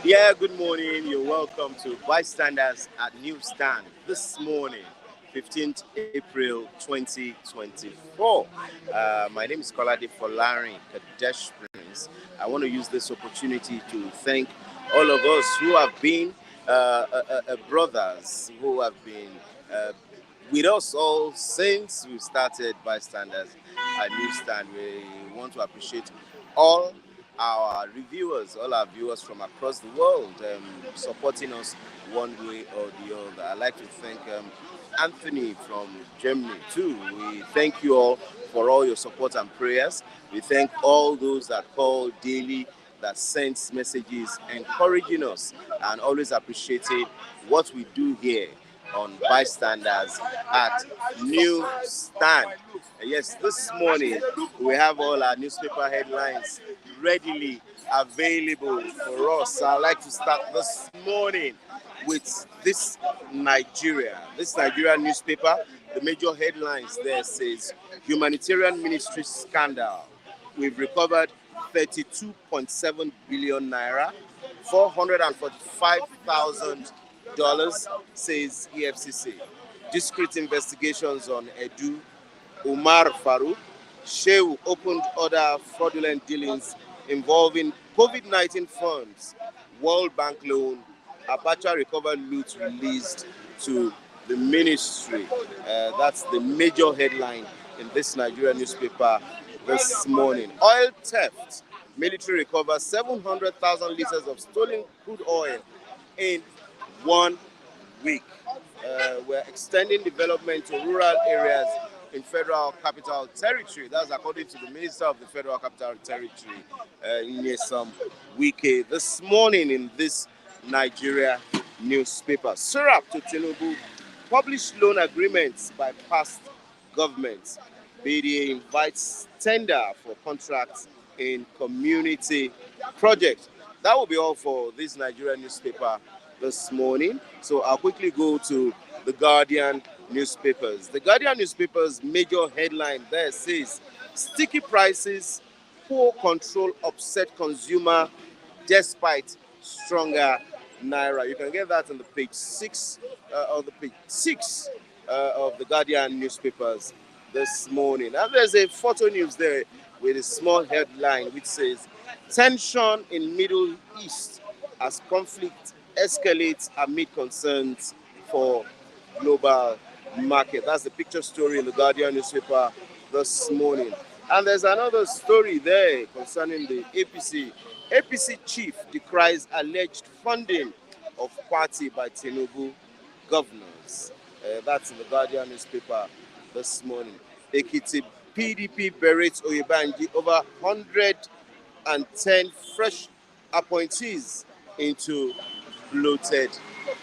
Yeah, good morning. You're welcome to Bystanders at Newsstand this morning, 15th April 2024. My name is Kolade Folari Kadesh Prince. I want to use this opportunity to thank all of us who have been brothers, who have been with us all since we started Bystanders at Newsstand. We want to appreciate all our reviewers, all our viewers from across the world, supporting us one way or the other. I'd like to thank Anthony from Germany too. We thank you all for all your support and prayers. We thank all those that call daily, that sends messages encouraging us and always appreciating what we do here on Bystanders at New Stand. Yes, this morning we have all our newspaper headlines readily available for us. I'd like to start this morning with this Nigerian newspaper. The major headlines there says humanitarian ministry scandal. We've recovered 32.7 billion naira, $445,000, says EFCC. Discreet investigations on Edu, Umar Farouk. Shehu opened other fraudulent dealings involving COVID-19 funds, World Bank loan. Abacha recovered loot released to the ministry. That's the major headline in this Nigerian newspaper this morning. Oil theft. Military recovers 700,000 liters of stolen crude oil in 1 week. We're extending development to rural areas in Federal Capital Territory. That's according to the Minister of the Federal Capital Territory, Nyesom Wike, this morning in this Nigeria newspaper. Syrup to Tinubu, published loan agreements by past governments. BDA invites tender for contracts in community projects. That will be all for this Nigerian newspaper this morning. So I'll quickly go to the Guardian newspapers. The Guardian newspaper's major headline there says, sticky prices, poor control upset consumer despite stronger naira. You can get that on the page 6 of the Guardian newspapers this morning. And there's a photo news there with a small headline which says, tension in Middle East as conflict escalates amid concerns for global market. That's the picture story in the Guardian newspaper this morning. And there's another story there concerning the APC. APC chief decries alleged funding of party by Tinubu governors. That's in the Guardian newspaper this morning. Ekiti PDP berates Oyebanji over 110 fresh appointees into bloated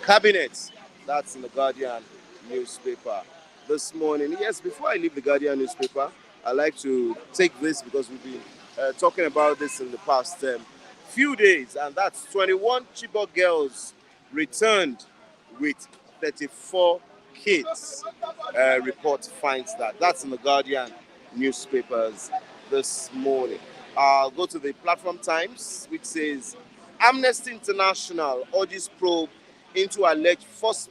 cabinets. That's in the Guardian newspaper this morning. Yes, before I leave the Guardian newspaper, I like to take this because we've been talking about this in the past few days, and that's 21 Chibok girls returned with 34 kids. Report finds that. That's in the Guardian newspapers this morning. I'll go to the Platform Times, which says Amnesty International urges probe into alleged forced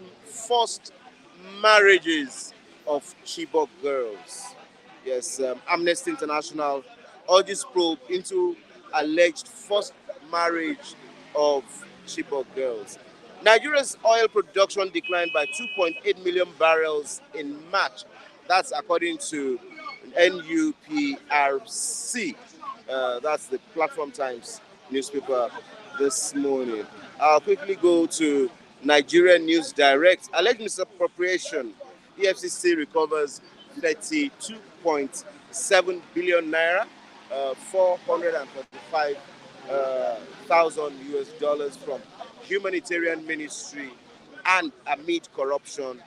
marriages of Chibok girls. Yes, Amnesty International urges probe into alleged forced marriage of Chibok girls. Nigeria's oil production declined by 2.8 million barrels in March. That's according to NUPRC. That's the Platform Times newspaper this morning. I'll quickly go to Nigerian News Direct. Alleged misappropriation. EFCC recovers 32.7 billion naira, 445,000 US dollars from humanitarian ministry and amid corruption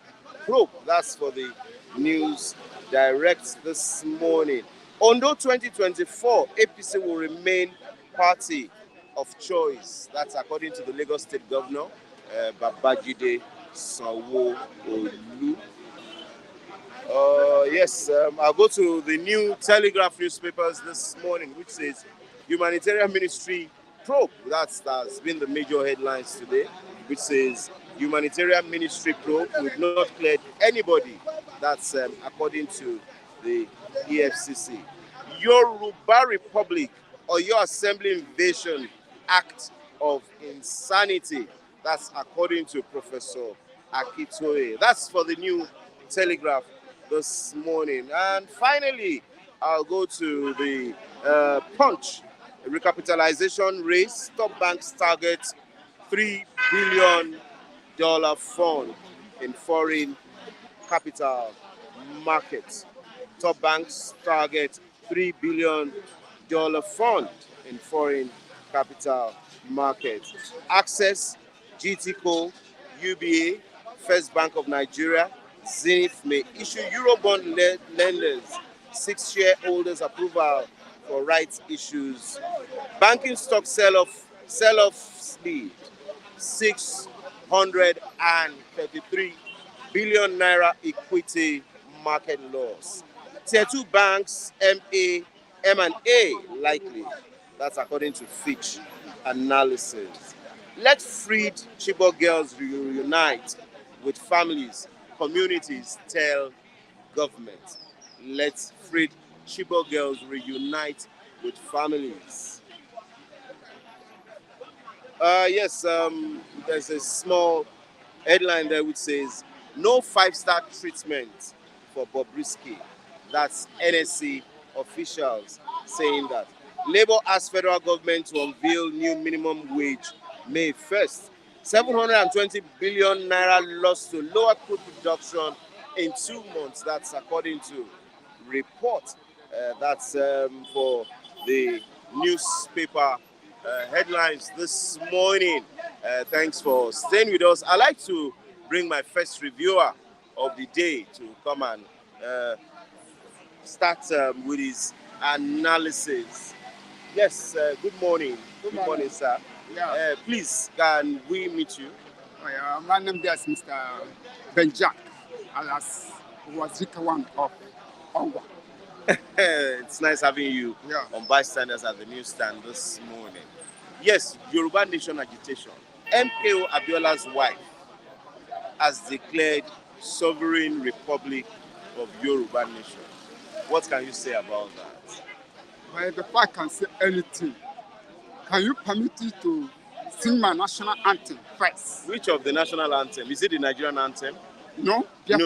probe. That's for the News Direct this morning. Ondo 2024, APC will remain party of choice. That's according to the Lagos State Governor, Babajide Sanwo-Olu. Yes, I'll go to the New Telegraph newspapers this morning, which says humanitarian ministry probe. That's been the major headlines today, which says humanitarian ministry probe. We've not cleared anybody. That's according to the EFCC. Yoruba Republic or your Assembly Invasion Act of Insanity. That's according to Professor Akitoye. That's for the New Telegraph this morning. And finally, I'll go to the Punch, Recapitalization race, top banks target $3 billion fund in foreign capital markets. Top banks target $3 billion fund in foreign capital markets. Access, GTCO, UBA, First Bank of Nigeria, Zenith may issue Eurobond lenders 6 shareholders approval for rights issues. Banking stock sell-off speed 633 billion naira equity market loss. Tier 2 banks M&A likely. That's according to Fitch analysis. Let freed Chibok girls reunite with families, communities tell government. Let freed Chibok girls reunite with families. Yes, there's a small headline there which says, no five-star treatment for Bobrisky. That's NSC officials saying that. Labour asks federal government to unveil new minimum wage May 1st. 720 billion naira lost to lower crude production in 2 months. That's according to report. That's for the newspaper headlines this morning. Thanks for staying with us. I'd like to bring my first reviewer of the day to come and start with his analysis. Yes, good morning. Good morning, sir. Yeah. Please, can we meet you? My name is Mr. Benjak, alias Wazikawan of Owa. It's nice having you on Bystanders at the newsstand this morning. Yes, Yoruba Nation agitation. MKO Abiola's wife has declared sovereign republic of Yoruba Nation. What can you say about that? Well, before I can say anything, can you permit me to sing my national anthem first? Which of the national anthem? Is it the Nigerian anthem? No, No. We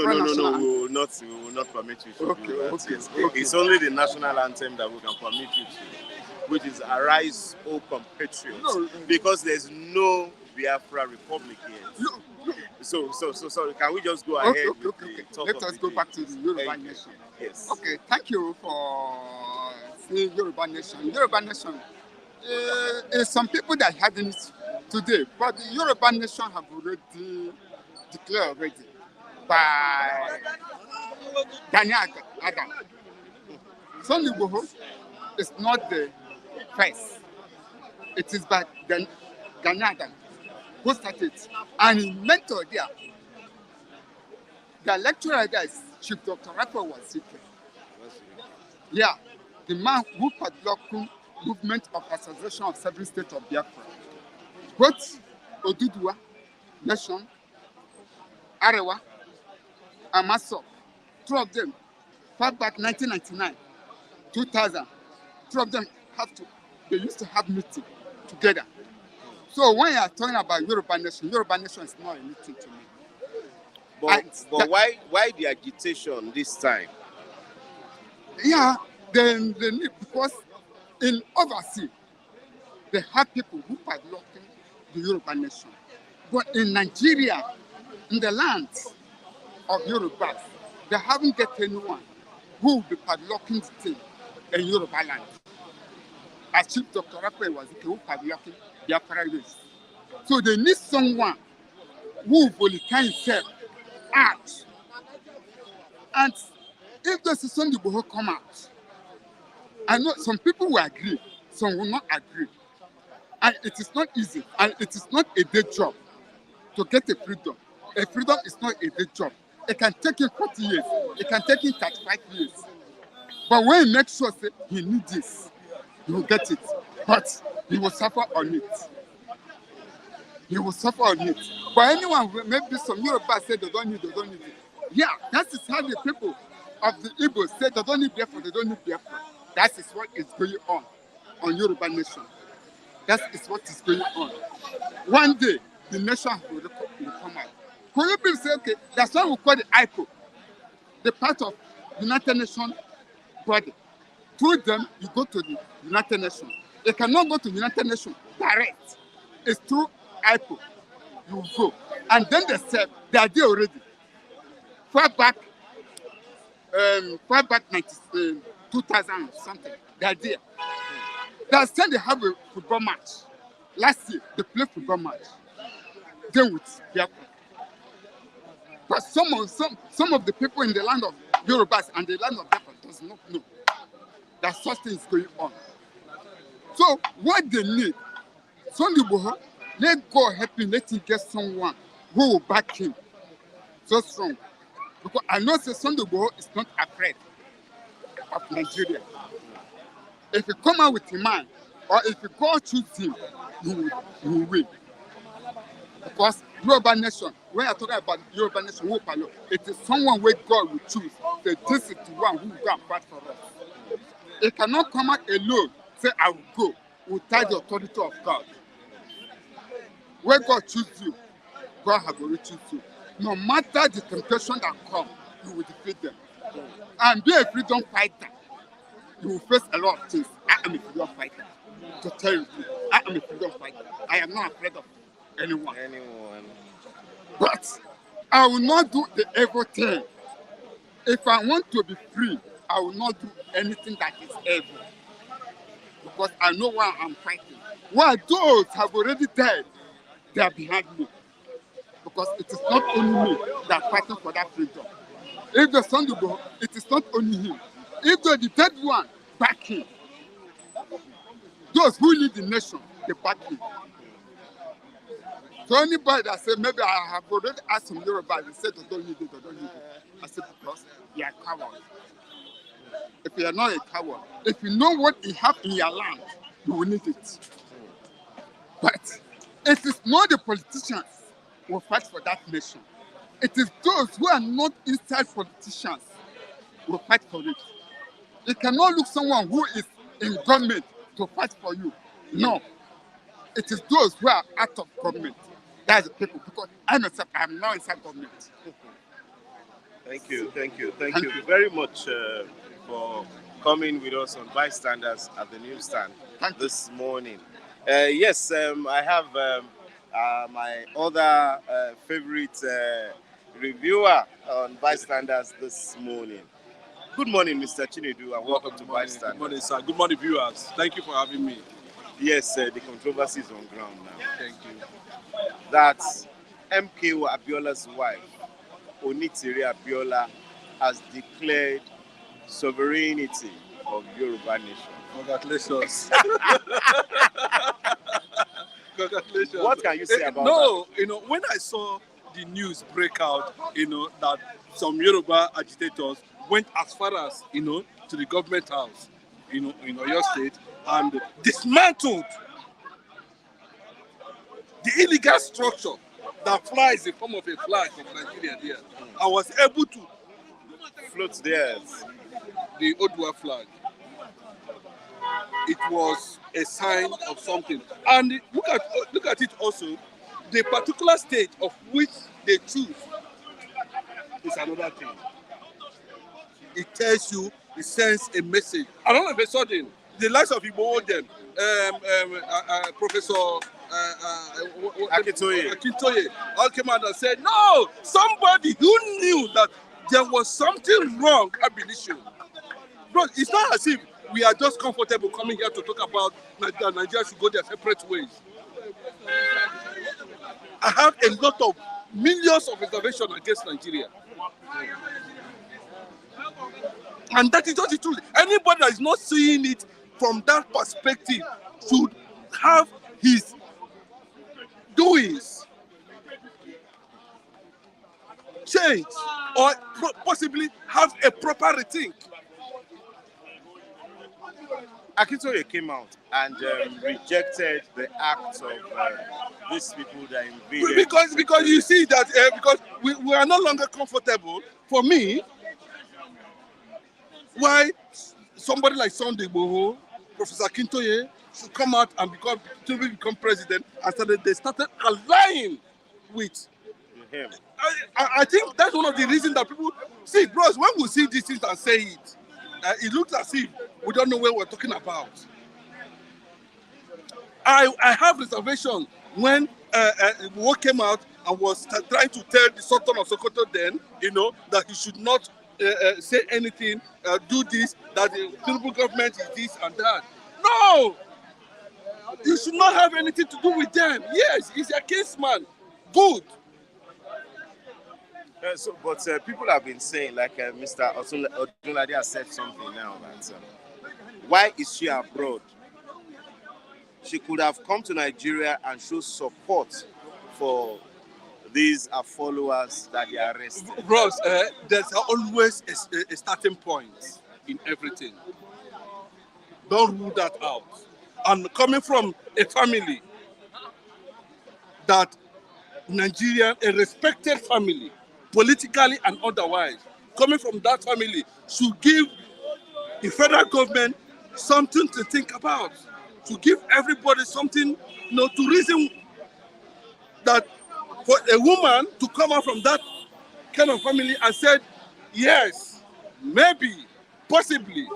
will not permit you to do that. Okay, Yes. okay. It's only the national anthem that we can permit you to, which is "Arise, O compatriots," because there's no Biafra Republic yet. No. So, can we just go ahead with the talk Let of us the go day? back to the Yoruba Thank you. Nation. Yes. Okay, thank you for saying Yoruba Nation. Yoruba Nation. Some people that hadn't it today, but the Yoruba Nation have already declared already by Daniel Adam. Sonny Boho is not the first. It is by Daniel Adam who started, and his mentor there, the lecturer there is Chief Dr. Raphael was seeking. Yeah, the man who padlocked movement of association of 7 states of Biafra. Both Oduduwa Nation, Arewa, and Masop, 2 of them, far back 1999, 2000, 2 of them they used to have meeting together. So when you are talking about Yoruba Nation is not anything to me. But why the agitation this time? Yeah, they need, because in overseas, they have people who are blocking the Yoruba Nation. But in Nigeria, in the land of Yorubas, they haven't got anyone who will be padlocking the thing in Yoruba land. As Chief Dr. Raphael was who padlocking Biafra race. So they need someone who will volunteer himself out. And if the Sunday Boho come out, I know some people will agree, some will not agree. And it is not easy, and it is not a day job to get a freedom. A freedom is not a day job. It can take him 40 years, it can take him 35 years. But when he makes sure that he needs this, he will get it. But he will suffer on it. He will suffer on it. But anyone, maybe some Yoruba say they don't need it. Yeah, that is how the people of the Igbo say they don't need Biafra, they don't need Biafra. That is what is going on Yoruba Nation. That is what is going on. One day, the nation will come out. Could you please say, okay, that's why we call the IPO, the part of United Nations body. Through them, you go to the United Nations. It cannot go to the United Nations direct. It's through IPO. You go. And then they said they are there already. Far back, 2000 something. They are there. They said they have a football match. Last year, they played football match. Then with Biafra. But some of the people in the land of Yorubas and the land of Biafra does not know that such thing is going on. So what they need, Sunday Boho, let God help him, let him get someone who will back him so strong. Because I know that Sunday Boho is not afraid of Nigeria. If he come out with a man, or if God choose him, he will win. Because Yoruba nation, when you're talking about Yoruba nation, it is someone where God will choose. That this is the one who will go and fight for us. It cannot come out alone, say, I will go, without the authority of God. Where God chooses you, God has already chosen you. No matter the temptation that comes, you will defeat them. And be a freedom fighter. You will face a lot of things. I am a freedom fighter. To tell you, I am a freedom fighter. I am not afraid of anyone. But I will not do the evil thing. If I want to be free, I will not do anything that is evil. Because I know why I'm fighting. While those have already died, they are behind me. Because it is not only me that is fighting for that freedom. If the son will go, it is not only him. If the dead one, back him. Those who lead the nation, they back him. So anybody that said, maybe I have already asked some Yoruba, they said, they don't need it, they don't need it. I said, because you are a coward. If you are not a coward, if you know what you have in your land, you will need it. But it is not the politicians who fight for that nation. It is those who are not inside politicians who fight for it. You cannot look someone who is in government to fight for you. No. It is those who are out of government. That's the people. Because I myself, I am now inside government. Thank you very much for coming with us on Bystanders at the newsstand this morning. Yes, I have my other favorite reviewer on Bystanders this morning. Good morning, Mr. Chinedu, and welcome to Bystanders. Good morning, sir. Good morning, viewers. Thank you for having me. Yes, the controversy is on ground now. Thank you. That's MKO Abiola's wife, Onitiri Abiola, has declared sovereignty of Yoruba nation. Congratulations. Congratulations. What can you say about that? When I saw the news break out, that some Yoruba agitators went as far as, to the government house, in your state, and dismantled the illegal structure that flies in form of a flag of Nigeria there. I was able to float there. The Odua flag. It was a sign of something. And look at it also, the particular state of which they choose is another thing. It tells you, it sends a message. And all of a sudden, the likes of Igbo Professor Akintoye all came out and said, no, somebody who knew that there was something wrong abolition. Bro, it's not as if we are just comfortable coming here to talk about that Nigeria should go their separate ways. I have a lot of millions of reservations against Nigeria. And that is just the truth. Anybody that is not seeing it from that perspective should have his doings change or possibly have a proper rethink. Akintoye came out and rejected the acts of these people that invaded. Because you see that because we are no longer comfortable. For me, why somebody like Sunday Igboho, Professor Akintoye, should come out and become president, and they started aligning with him. I think that's one of the reasons that people see, bros, when we see these things and say it, it looks as if we don't know what we're talking about. I have reservation when Wo came out and was trying to tell the Sultan of Sokoto then, that he should not say anything, do this, that the Tinubu government is this and that. No! You should not have anything to do with them. Yes, he's a caseman. Good. But people have been saying, like Mr. Odunlade has said something now, that why is she abroad? She could have come to Nigeria and show support for these followers that they are arrested. Bros, there's always a starting point in everything. Don't rule that out. And coming from a family that Nigeria, a respected family, politically and otherwise, coming from that family should give the federal government something to think about, to give everybody something, to reason that for a woman to come out from that kind of family and said, yes, maybe, possibly,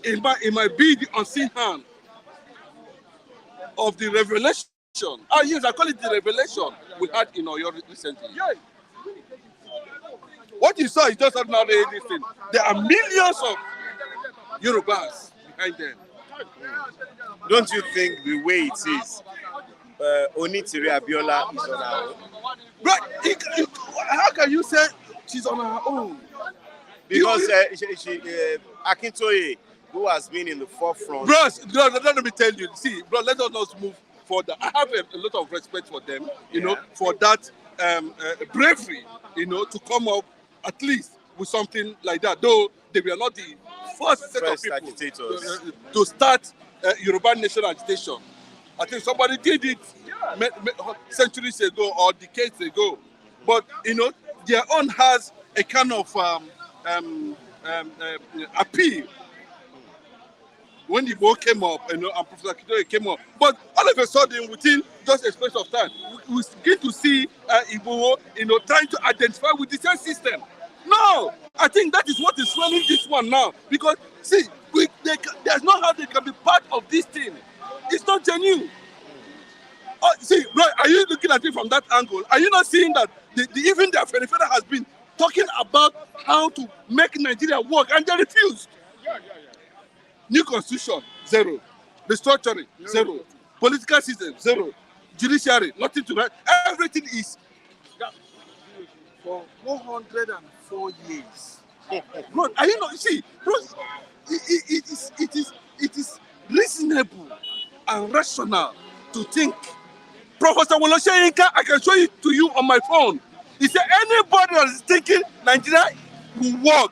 it might be the unseen hand of the revelation. Yes, I call it the revelation we had in Oyo recently. What you saw is just ordinary this thing. There are millions of Yorubas behind them. Don't you think the way it is, Onitiri Abiola is on her own? Right? How can you say she's on her own? Because Akintoye, who has been in the forefront. Bros, let me tell you. See, bro, let us not move further. I have a lot of respect for them, for that bravery, to come up at least with something like that. Though they were not the first set of people agitators to start Yoruba nation agitation. I think somebody did it centuries ago or decades ago. But, their own has a kind of appeal. When the war came up, and Professor Kidoye came up, but all of a sudden, within just a space of time, we begin to see Igbo, trying to identify with the same system. No, I think that is what is running this one now. Because see, there's no how they can be part of this thing. It's not genuine. See, bro, are you looking at it from that angle? Are you not seeing that even the Federal has been talking about how to make Nigeria work, and they refused? New constitution, zero. Restructuring, zero. Political system, zero. Judiciary, nothing to write. Everything is for 104 years. Bro, are you not? See, bro, it is reasonable and rational to think. Professor Woloshenka, I can show it to you on my phone. He said anybody that is thinking Nigeria will work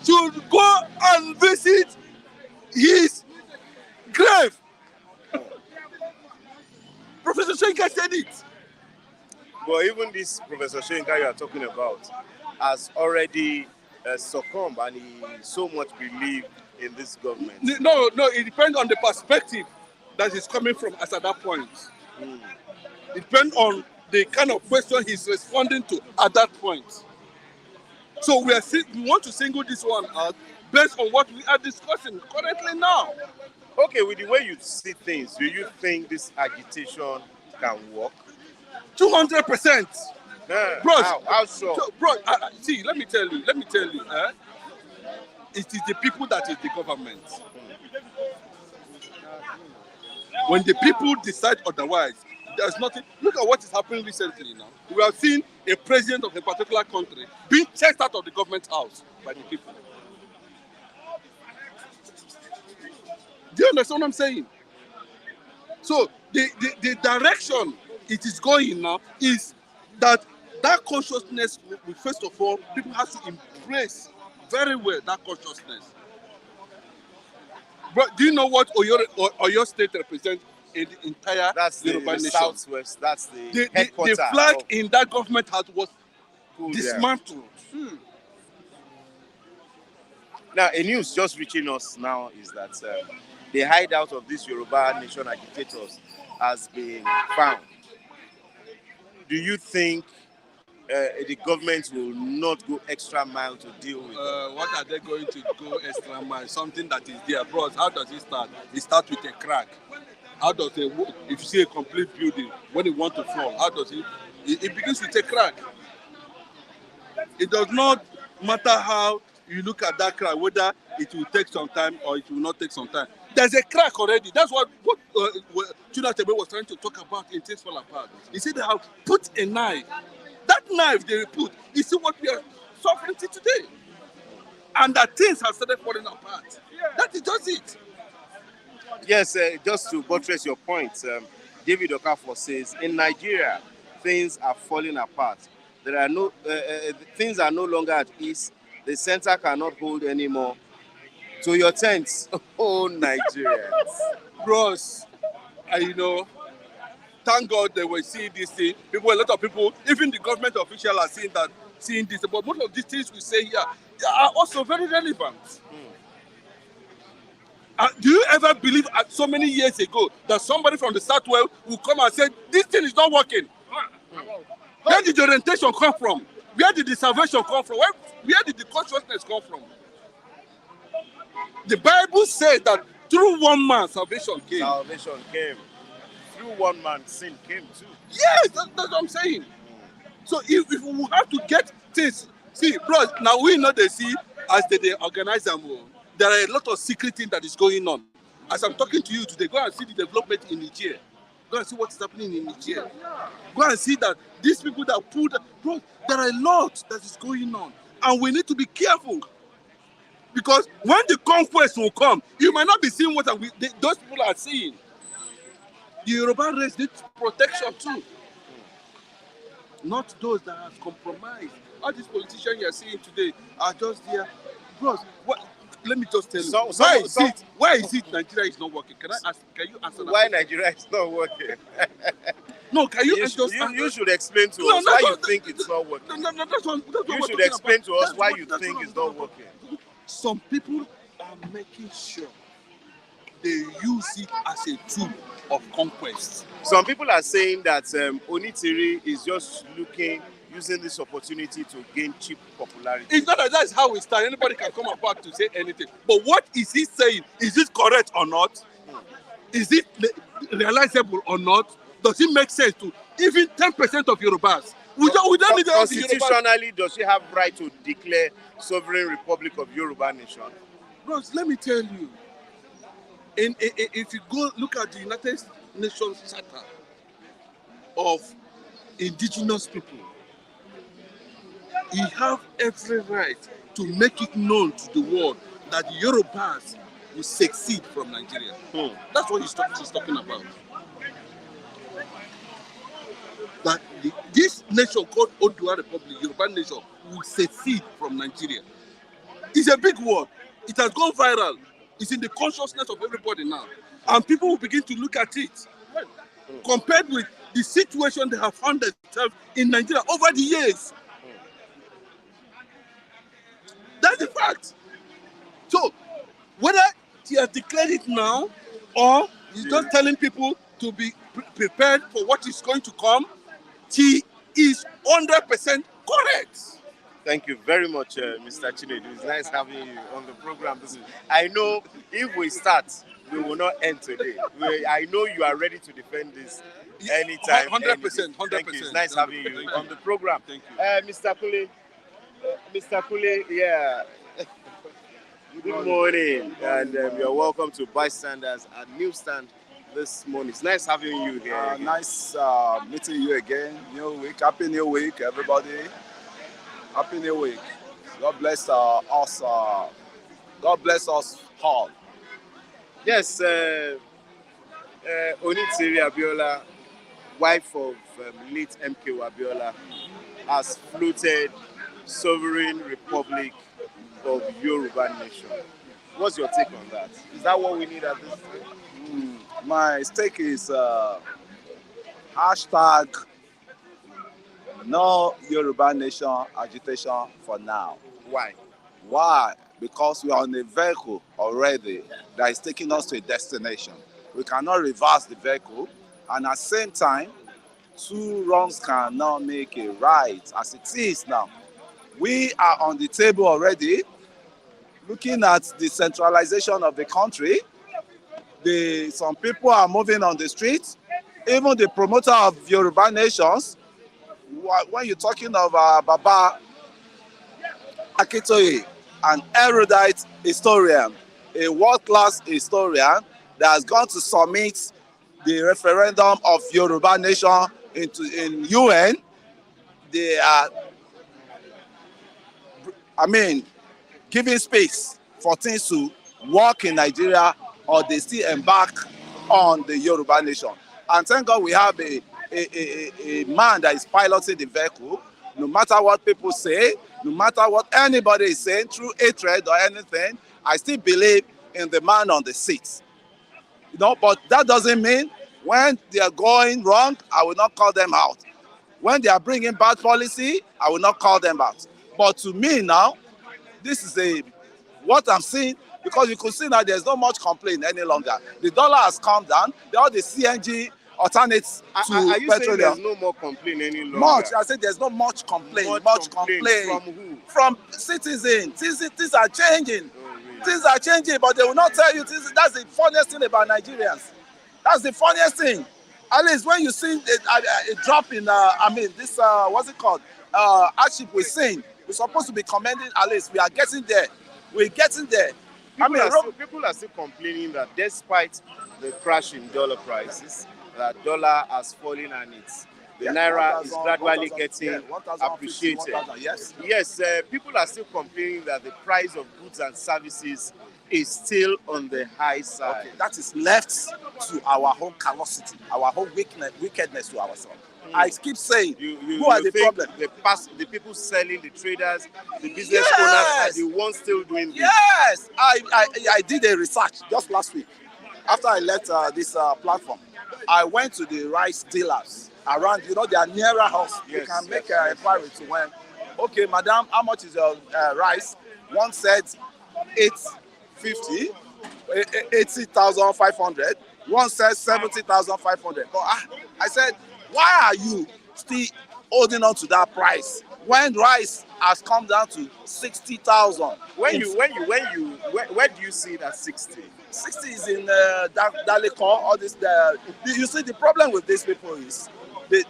should go and visit his grave. Professor Shenka said it. But even this Professor Shenka you are talking about has already succumbed, and he so much believed in this government. No, it depends on the perspective that is coming from us at that point. It depends on the kind of question he's responding to at that point. So we want to single this one out based on what we are discussing currently now. Okay, with the way you see things, do you think this agitation can work? 200%. Bro, how so? Bro, see, let me tell you. It is the people that is the government. When the people decide otherwise, there's nothing. Look at what is happening recently now. We have seen a president of a particular country being chased out of the government house by the people. Do you understand what I'm saying? So the direction it is going now is that consciousness, first of all, people have to embrace very well that consciousness. But do you know what Oyo State represents in the entire Yoruba nation? Southwest, that's the headquarters. The flag in that government house was dismantled. Now, a news just reaching us now is that the hideout of these Yoruba nation agitators has been found. Do you think the government will not go extra mile to deal with it? What are they going to go extra mile? Something that is there. Bros, how does it start? It starts with a crack. How does it work? If you see a complete building, when it wants to fall, how does it begins with a crack. It does not matter how you look at that crack, whether it will take some time or it will not take some time. There's a crack already. That's what Chibok was trying to talk about in Things Fall Apart. He said they have put a knife. That knife they put is what we are suffering till today. And that things have started falling apart. That is just it. Yes, just to buttress your point, David Okafor says in Nigeria things are falling apart. There are things are no longer at ease. The center cannot hold anymore. To your tents, oh Nigerians. Bros, thank God they were seeing this thing. A lot of people, even the government officials are seeing this. But most of these things we say here are also very relevant. Do you ever believe so many years ago that somebody from the Southwest will come and say, this thing is not working? Where did the orientation come from? Where did the salvation come from? Where did the consciousness come from? The Bible says that through one man salvation came. Salvation came. Through one man sin came too. Yes, that's what I'm saying. So if we have to get things, see, bros, now we know they see as they organize them. There are a lot of secret things that is going on. As I'm talking to you today, go and see the development in Niger. Go and see what is happening in Niger. Go and see that these people that bro, there are a lot that is going on. And we need to be careful. Because when the conquest will come, you might not be seeing what those people are seeing. The Yoruba race needs protection too. Not those that have compromised. All these politicians you are seeing today are just there. Bros, let me just tell you. Why is it Nigeria is not working? Can you answer that? Why Nigeria is not working? No, can you you should explain to us why you think it's not working. No, that's what you should explain to us why you think it's not working. Some people are making sure they use it as a tool of conquest. Some people are saying that Onitiri is just using this opportunity to gain cheap popularity. It's not that that's how we start. Anybody can come apart to say anything. But what is he saying? Is it correct or not? Is it realizable or not? Does it make sense to even 10% of Yorubas? We don't need all the Yorubas. Constitutionally, does she have right to declare sovereign republic of Yoruba nation? Bros, let me tell you. If you go look at the United Nations Charter of indigenous people, you have every right to make it known to the world that the Yorubas will succeed from Nigeria. That's what she's talking about. That this nation called Odua Republic, Yoruba nation, will succeed from Nigeria. It's a big word. It has gone viral. It's in the consciousness of everybody now. And people will begin to look at it. Compared with the situation they have found themselves in Nigeria over the years. That's the fact. So, whether he has declared it now or he's just telling people to be prepared for what is going to come, he is 100% correct. Thank you very much, Mr. Chinedu. It's nice having you on the program. I know if we start, we will not end today. I know you are ready to defend this anytime. 100%. Thank you. It's nice having you on the program. Thank you. Mr. Kule, yeah. Good morning, and you're welcome to Bystanders at Newsstand this morning. It's nice having you here. Nice meeting you again. New week. Happy New Week, everybody. Happy New Week. God bless us. God bless us all. Yes, Onitiri Abiola, wife of late MK Abiola, has floated Sovereign Republic of Yoruba Nation. What's your take on that? Is that what we need at this time? My stake is hashtag no Yoruba Nation agitation for now. Why? Why? Because we are on a vehicle already that is taking us to a destination. We cannot reverse the vehicle, and at the same time, two wrongs cannot make a right as it is now. We are on the table already, looking at the centralization of the country, Some people are moving on the streets. Even the promoter of Yoruba nations, when you're talking of Baba Akitoye, an erudite historian, a world-class historian that has gone to submit the referendum of Yoruba nation in UN. They are, I mean, giving space for things to work in Nigeria, or they still embark on the Yoruba nation. And thank God we have a man that is piloting the vehicle. No matter what people say, no matter what anybody is saying, through hatred or anything, I still believe in the man on the seat. But that doesn't mean when they are going wrong, I will not call them out. When they are bringing bad policy, I will not call them out. But to me now, this is what I'm seeing, because you could see now there's not much complaint any longer. The dollar has come down. All the CNG alternates to Are you saying petroleum. there's no more complaint any longer? Much. I said there's not much complaint. Much complaint. From who? From citizens. Things are changing. Oh, really? Things are changing, but they will not tell you. That's the funniest thing about Nigerians. That's the funniest thing. At least when you see a drop in, this, what's it called? Hardship we're seeing. We're supposed to be commending, at least we are getting there. We're getting there. People are still complaining that despite the crash in dollar prices, that dollar has fallen and the naira is gradually getting appreciated. Yes, people are still complaining that the price of goods and services is still on the high side. Okay, that is left to our own callosity, our own wickedness to ourselves. I keep saying, who are the problem? The people selling, the traders, the business owners are the ones still doing this. Yes, I did a research just last week after I left this platform. I went to the rice dealers around, they are nearer house. You can make an inquiry to when, okay, madam, how much is your rice? One said 850, 80,500. One says 70,500. But I said, why are you still holding on to that price when rice has come down to 60,000? Where do you see it at 60? 60 is in Dalekon. All this. You see, the problem with these people is they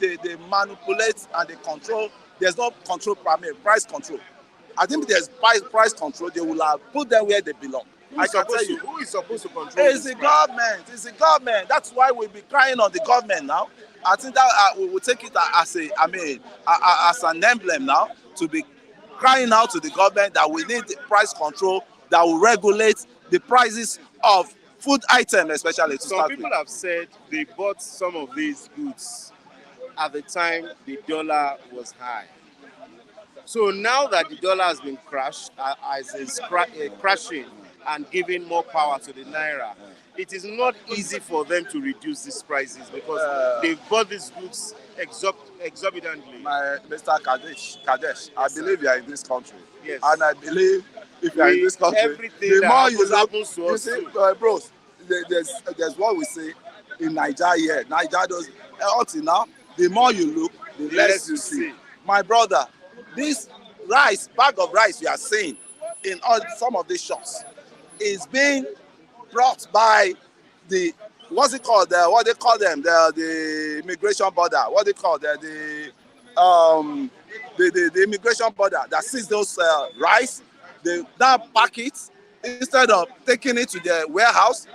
manipulate and they control. There's no control, price control. I think there's price control. They will have put them where they belong. Who is supposed to control? It's the government. It's the government. That's why we'll be crying on the government now. I think that we will take it as as an emblem now to be crying out to the government that we need the price control that will regulate the prices of food items, especially to start with. Some people have said they bought some of these goods at the time the dollar was high. So now that the dollar has been crashed, crashing and giving more power to the naira, it is not easy for them to reduce these prices because they've bought these goods exorbitantly. Mr. Kadesh, I believe you are in this country. Yes. And I believe if you are in this country, the more you look, you see, bros, there's what we say in Nigeria here. Nigeria does, until now, the more you look, the less you see. My brother, this bag of rice you are seeing in some of these shops is being brought by the what they call them the immigration border, the immigration border that sees those rice. They now pack it, instead of taking it to their warehouse,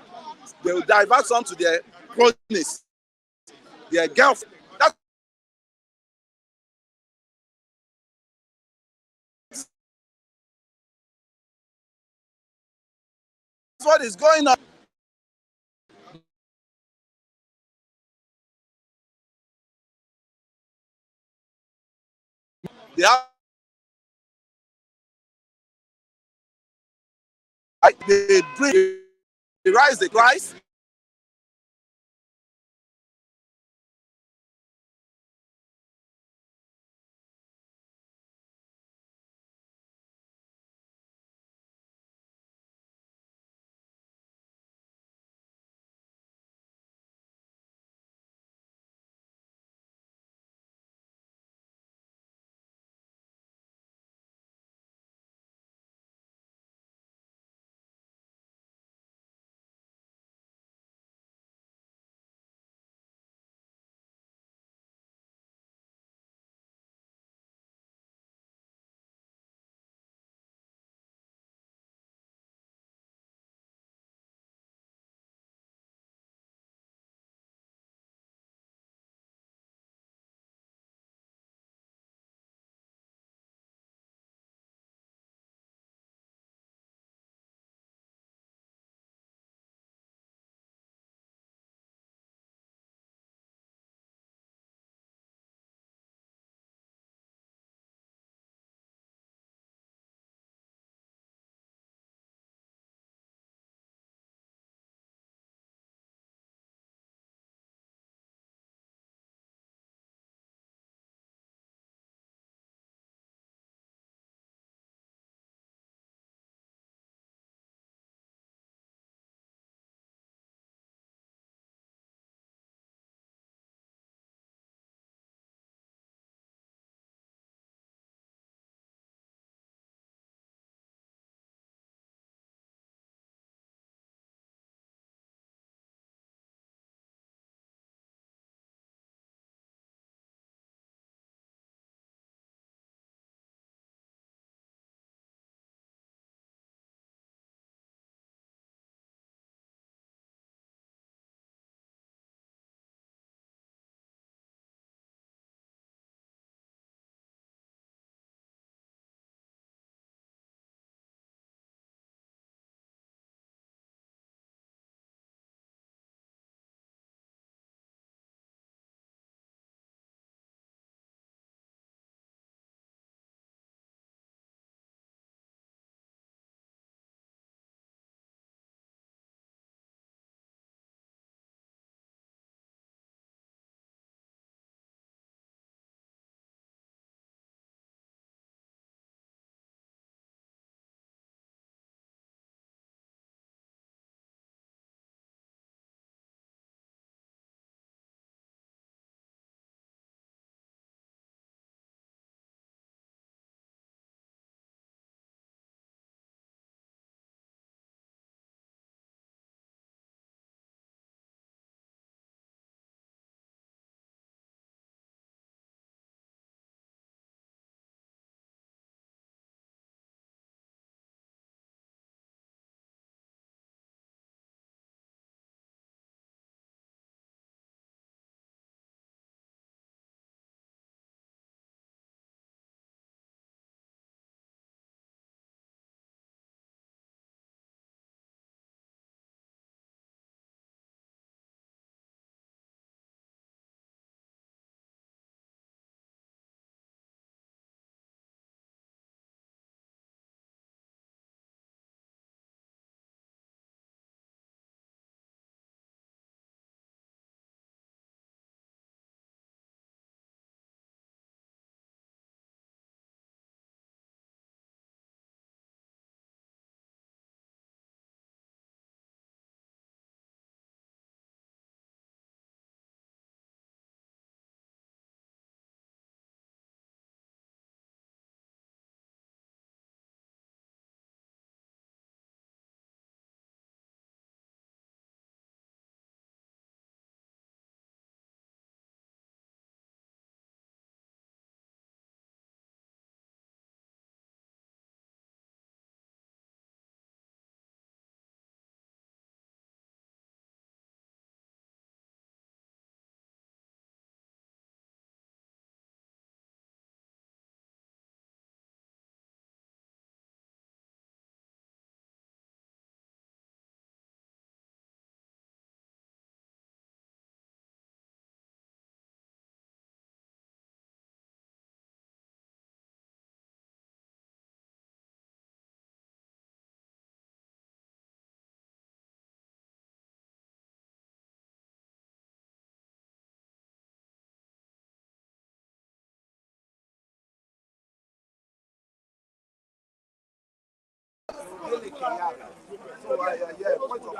they will divert some to their cronies, their girlfriend. That's what is going on. They bring the rice, yeah, point of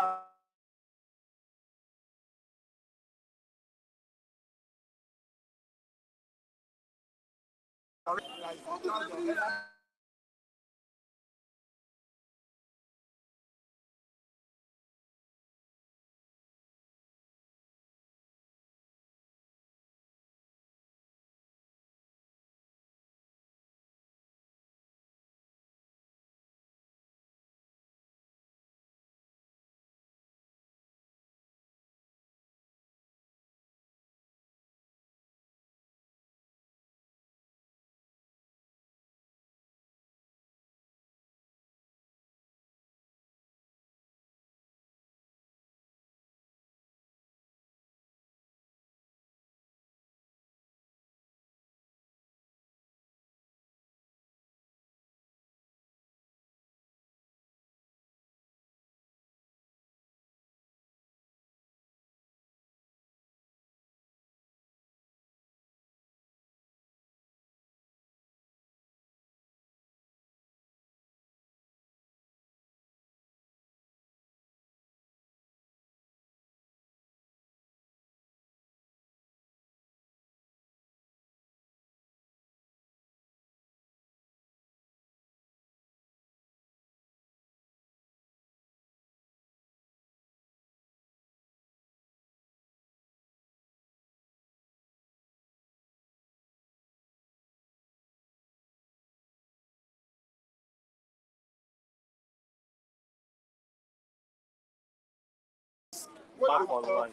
Back online.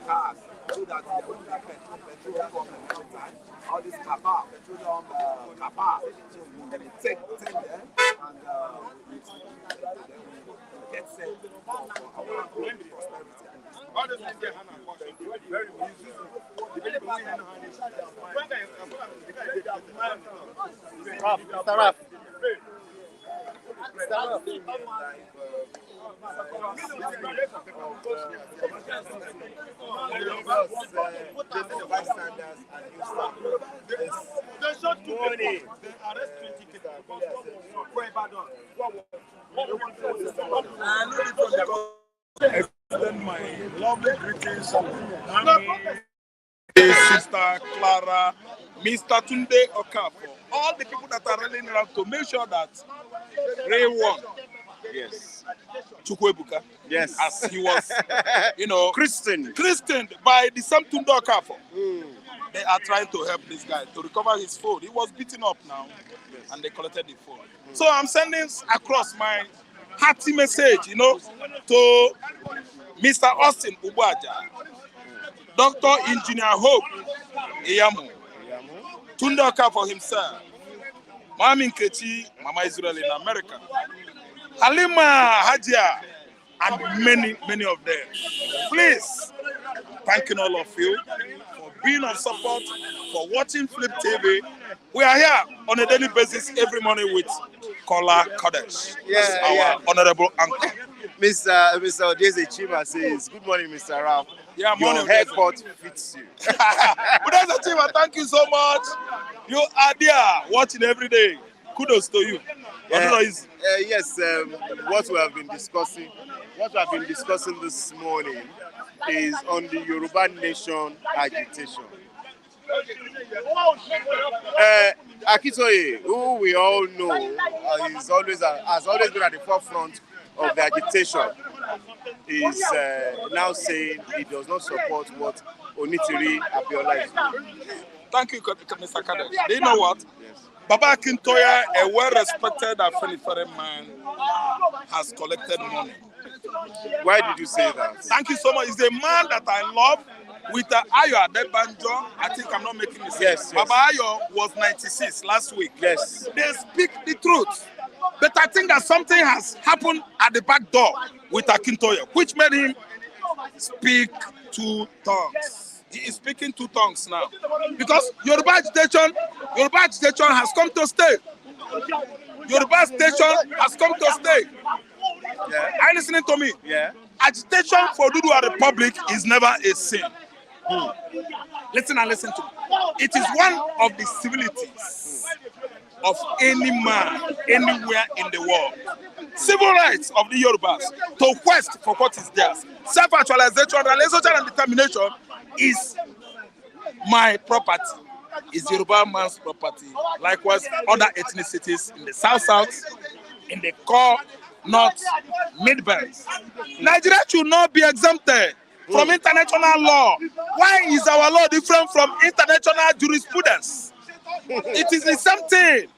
cars so that they don't get petrol from time. All this kappa, petroleum kappa. So we take them and get set for our prosperity. All those things they have very easy. Mr. Raf. Extend my lovely greetings to Sister Clara, Mr. Tunde Okafor, all the people that are rallying around to make sure that Ray won. Yes. Chukwebuka, Yes. as he was, Christian by the same Tunde Okafor. They are trying to help this guy to recover his phone. He was beaten up now, and they collected the phone. So I'm sending across my hearty message, to Mr. Austin Ubuaja, Dr. Engineer Hope Iyamu, Tunde Okafor himself, Mami Nkechi, Mama Israel in America, Halima Hajia, and many, many of them. Please, thanking all of you for being on support, for watching Flip TV. We are here on a daily basis every morning with Kola Kodesh, our honorable uncle. Mr. Odeze Chima says, good morning, Mr. Ralph. Yeah, your haircut fits you. Odeze Chima, thank you so much. You are there watching every day. Kudos to you. Yes, what we have been discussing this morning is on the Yoruba Nation agitation. Akitoye, who we all know, has always been at the forefront of the agitation, is now saying he does not support what Onitiri Abiola is doing. Thank you, Mr. Kadesh. Do you know what? Yes. Baba Akintoye, a well-respected Afenifere man, has collected money. Why did you say that? Thank you so much. He's a man that I love. With Ayo Adebanjo, I think I'm not making mistakes. Yes. Baba Ayo was 96 last week. Yes. They speak the truth. But I think that something has happened at the back door with Akintoye, which made him speak two tongues. He is speaking two tongues now. Because Yoruba agitation has come to stay. Yoruba station has come to stay. Yeah. Are you listening to me? Yeah. Agitation for Dudua Republic is never a sin. Listen and listen to me. It is one of the civilities of any man anywhere in the world. Civil rights of the Yorubas to quest for what is theirs. Self-actualization, realization, and determination is my property. Is Yoruba man's property. Likewise, other ethnicities in the south, in the core, north, mid-belt. Nigeria should not be exempted from international law. Why is our law different from international jurisprudence? It is the same thing.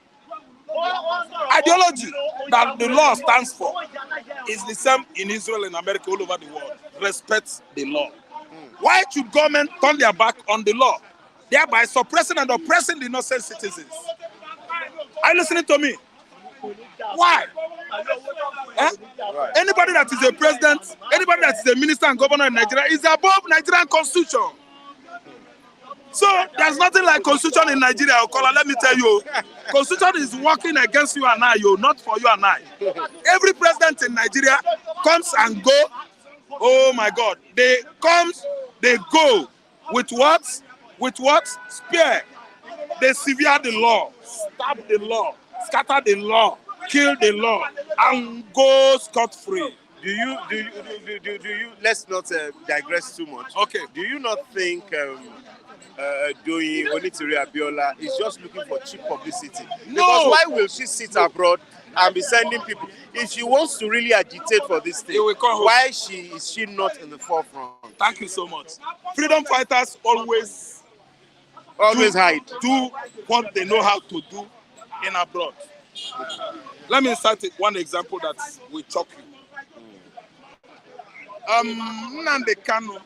Ideology that the law stands for is the same in Israel and America, all over the world. Respect the law. Why should government turn their back on the law, thereby suppressing and oppressing the innocent citizens? Are you listening to me? Why? Eh? Right. Anybody that is a president, anybody that is a minister and governor in Nigeria is above Nigerian constitution. So there's nothing like constitution in Nigeria, Okola, let me tell you. Constitution is working against you and I, not for you and I. Every president in Nigeria comes and go. Oh my God. They come, they go. With what? With what? Spear. They sever the law, stab the law, scatter the law, kill the law, and go scot-free. Do you let's not digress too much. Okay. Do you not think doing Onitiri Abiola is just looking for cheap publicity? No. Because why will she sit abroad and be sending people? If she wants to really agitate for this thing, why is she not in the forefront? Thank you so much. Freedom fighters always hide. Do what they know how to do in abroad. Let me cite one example that will shock you. Nnamdi Kanu,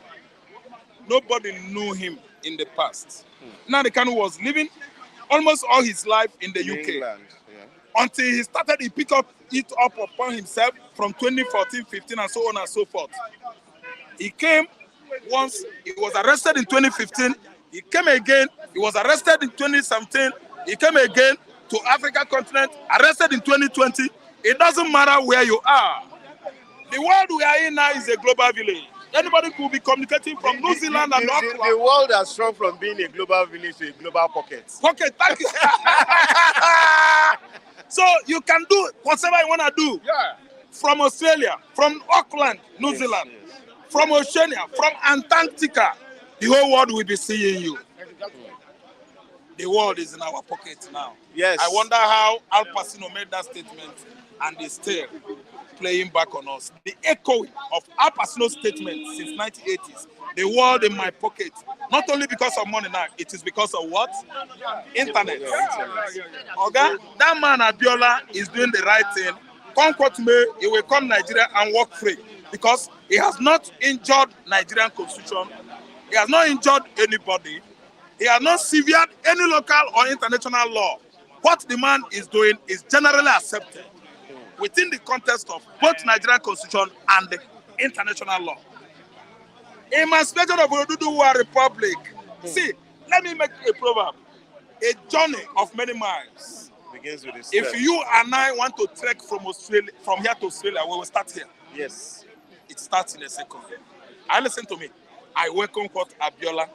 nobody knew him in the past. Nnamdi Kanu was living almost all his life in the UK. England, Until he picked it up upon himself from 2014, 15, and so on and so forth. He came once, he was arrested in 2015, he came again, he was arrested in 2017, he came again to Africa continent, arrested in 2020. It doesn't matter where you are. The world we are in now is a global village. Anybody could be communicating from New Zealand and Auckland. The world has shrunk from being a global village to a global pocket. Okay, thank you. So you can do whatever you want to do. Yeah. From Australia, from Auckland, New Zealand, from Oceania, from Antarctica, the whole world will be seeing you. The world is in our pocket now. Yes. I wonder how Al Pacino made that statement and is still playing back on us. The echoing of Al Pacino's statement since 1980s, the world in my pocket, not only because of money now, it is because of what? Internet. Okay? That man Abiola is doing the right thing. Come what may, he will come Nigeria and walk free because he has not injured Nigerian constitution. He has not injured anybody. He has not severed any local or international law. What the man is doing is generally accepted within the context of both Nigerian constitution and the international law. Emancipation of Oduduwa Republic. See, let me make a proverb. A journey of many miles Begins with a step. if you and I want to trek from Australia, from here to Australia, we will start here. Yes. It starts in a second. I listen to me. I welcome what Abiola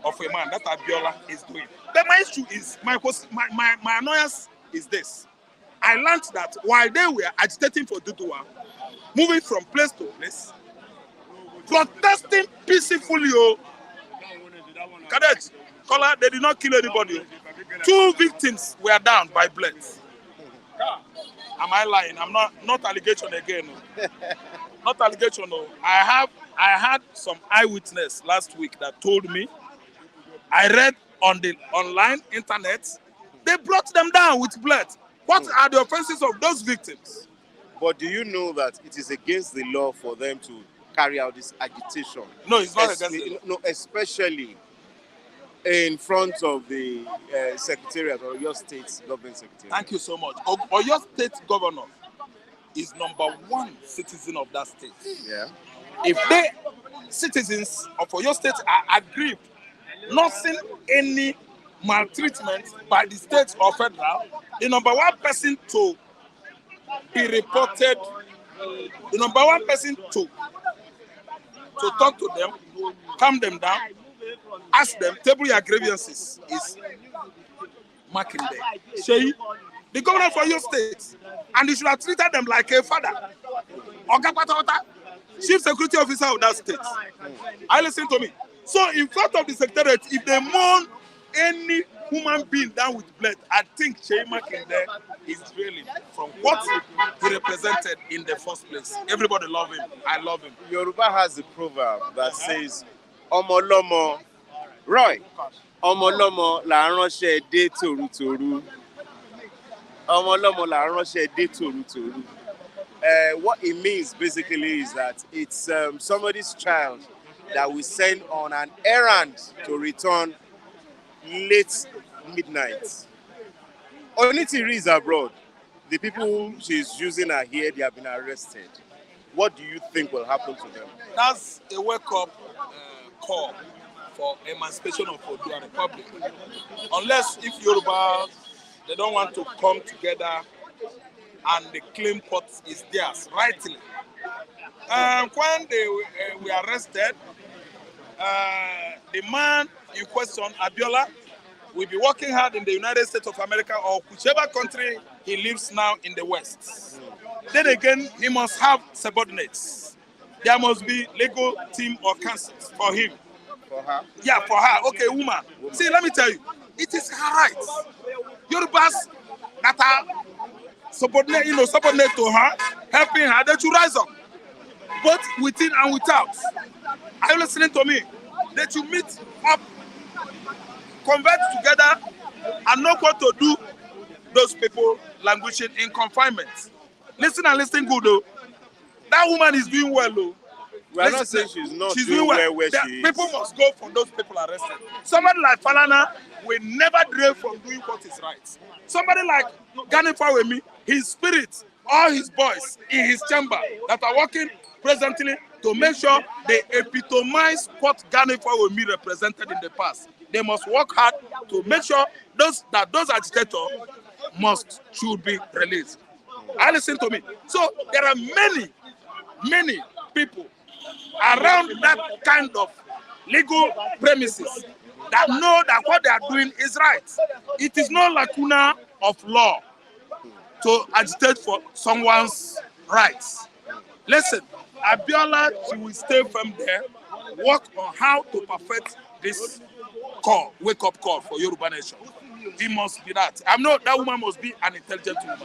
of a man that Abiola is doing. But my issue is my annoyance is this. I learned that while they were agitating for Dudua, moving from place to place, protesting peacefully, Cadet, Kola, they did not kill anybody. 2 victims were down by bullets. Am I lying? I'm not allegation again. Not allegation. No. I had some eyewitness last week that told me. I read on the online internet, they brought them down with blood. What are the offenses of those victims? But do you know that it is against the law for them to carry out this agitation? No, it's not against the law. No, especially in front of the secretariat or your state's government secretariat. Thank you so much. Or your state governor is #1 citizen of that state. Yeah. If they citizens of your state are aggrieved, not seeing any maltreatment by the state or federal, the #1 person to be reported, the #1 person to to talk to them, calm them down, ask them, table your grievances. Is Makinde, Sheyi, the governor for your state, and you should have treated them like a father. Oga Patawata, chief security officer of that state. I listen to me. So in front of the secretariat, if they mourn any human being down with blood, I think Sheyi Makinde is really from what he represented in the first place. Everybody love him. I love him. Yoruba has a proverb that says, Omolomo, Roy, Omolomo la ránṣẹ́ dé tòrutòru. Omolomo la ránṣẹ́ dé tòrutòru. What it means basically is that it's somebody's child that we send on an errand to return late midnight. Onitiri is abroad. The people she's using are here, they have been arrested. What do you think will happen to them? That's a wake-up call for emancipation of Odua Republic. Unless if Yoruba, they don't want to come together and the claim court is theirs, rightly. When they were arrested, the man in question, Abiola, will be working hard in the United States of America or whichever country he lives now in the West. Then again, he must have subordinates. There must be legal team or counsel for him. For her? Yeah, for her. Okay, woman. See, let me tell you, it is her right. Yorubas that are subordinate to her, helping her, they should rise up, both within and without. Are you listening to me? They should meet up, converge together, and know what to do. Those people languishing in confinement. Listen and listen good though. That woman is doing well though. We are not saying she's doing well where she is. People must go for those people arrested. Somebody like Falana will never derail from doing what is right. Somebody like Gani Fawemi, his spirit, all his boys in his chamber that are working presently to make sure they epitomize what Gani Fawemi represented in the past. They must work hard to make sure those agitators should be released. I listen to me. So there are many people around that kind of legal premises that know that what they are doing is right. It is no lacuna of law to agitate for someone's rights. Listen, Abiola, she will stay firm there, work on how to perfect this call, wake-up call for Yoruba nation. He must be that. I know that woman must be an intelligent woman.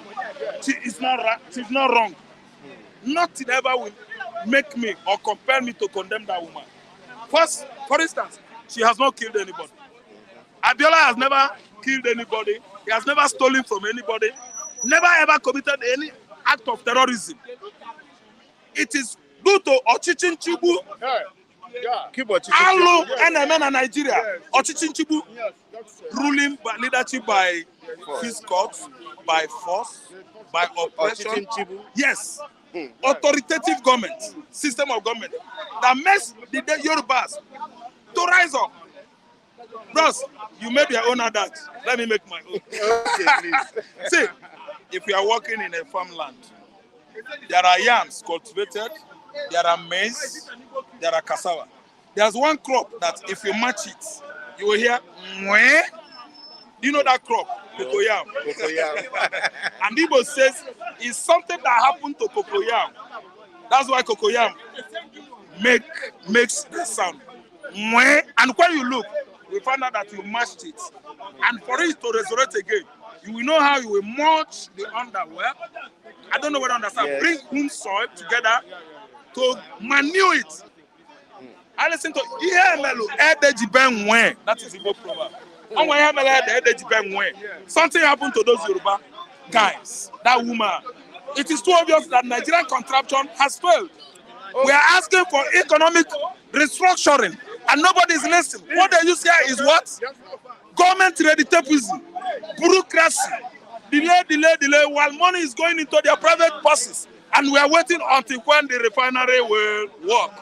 She's not wrong. Nothing ever will make me or compel me to condemn that woman. First, for instance, she has not killed anybody. Abiola has never killed anybody. He has never stolen from anybody. Never ever committed any act of terrorism. It is due to Ochichin Chibu, Alo, NMN and Nigeria. Ochichin Chibu ruling by leadership by fiscal, by force, by oppression. Yes. Authoritative government, system of government that makes the Yorubas to rise up. Bros, you made your own of that. Let me make my own. Okay, please. See, if you are working in a farmland, there are yams cultivated, there are maize, there are cassava. There's one crop that if you match it, you will hear Mwe. Do you know that crop? Cocoyam. And Igbo says it's something that happened to cocoyam. That's why cocoyam makes the sound. Mwe. And when you look, we find out that you mashed it. And for it to resurrect again, you will know how you will mulch the underwear. I don't know what I understand. Yes. Bring home soil together to manure it. I listen to that is Igbo proverb. Something happened to those Yoruba guys, that woman. It is too obvious that Nigerian contraption has failed. We are asking for economic restructuring and nobody is listening. What they use here is what? Government ready tapeism, bureaucracy, delay, while money is going into their private purses. And we are waiting until when the refinery will work.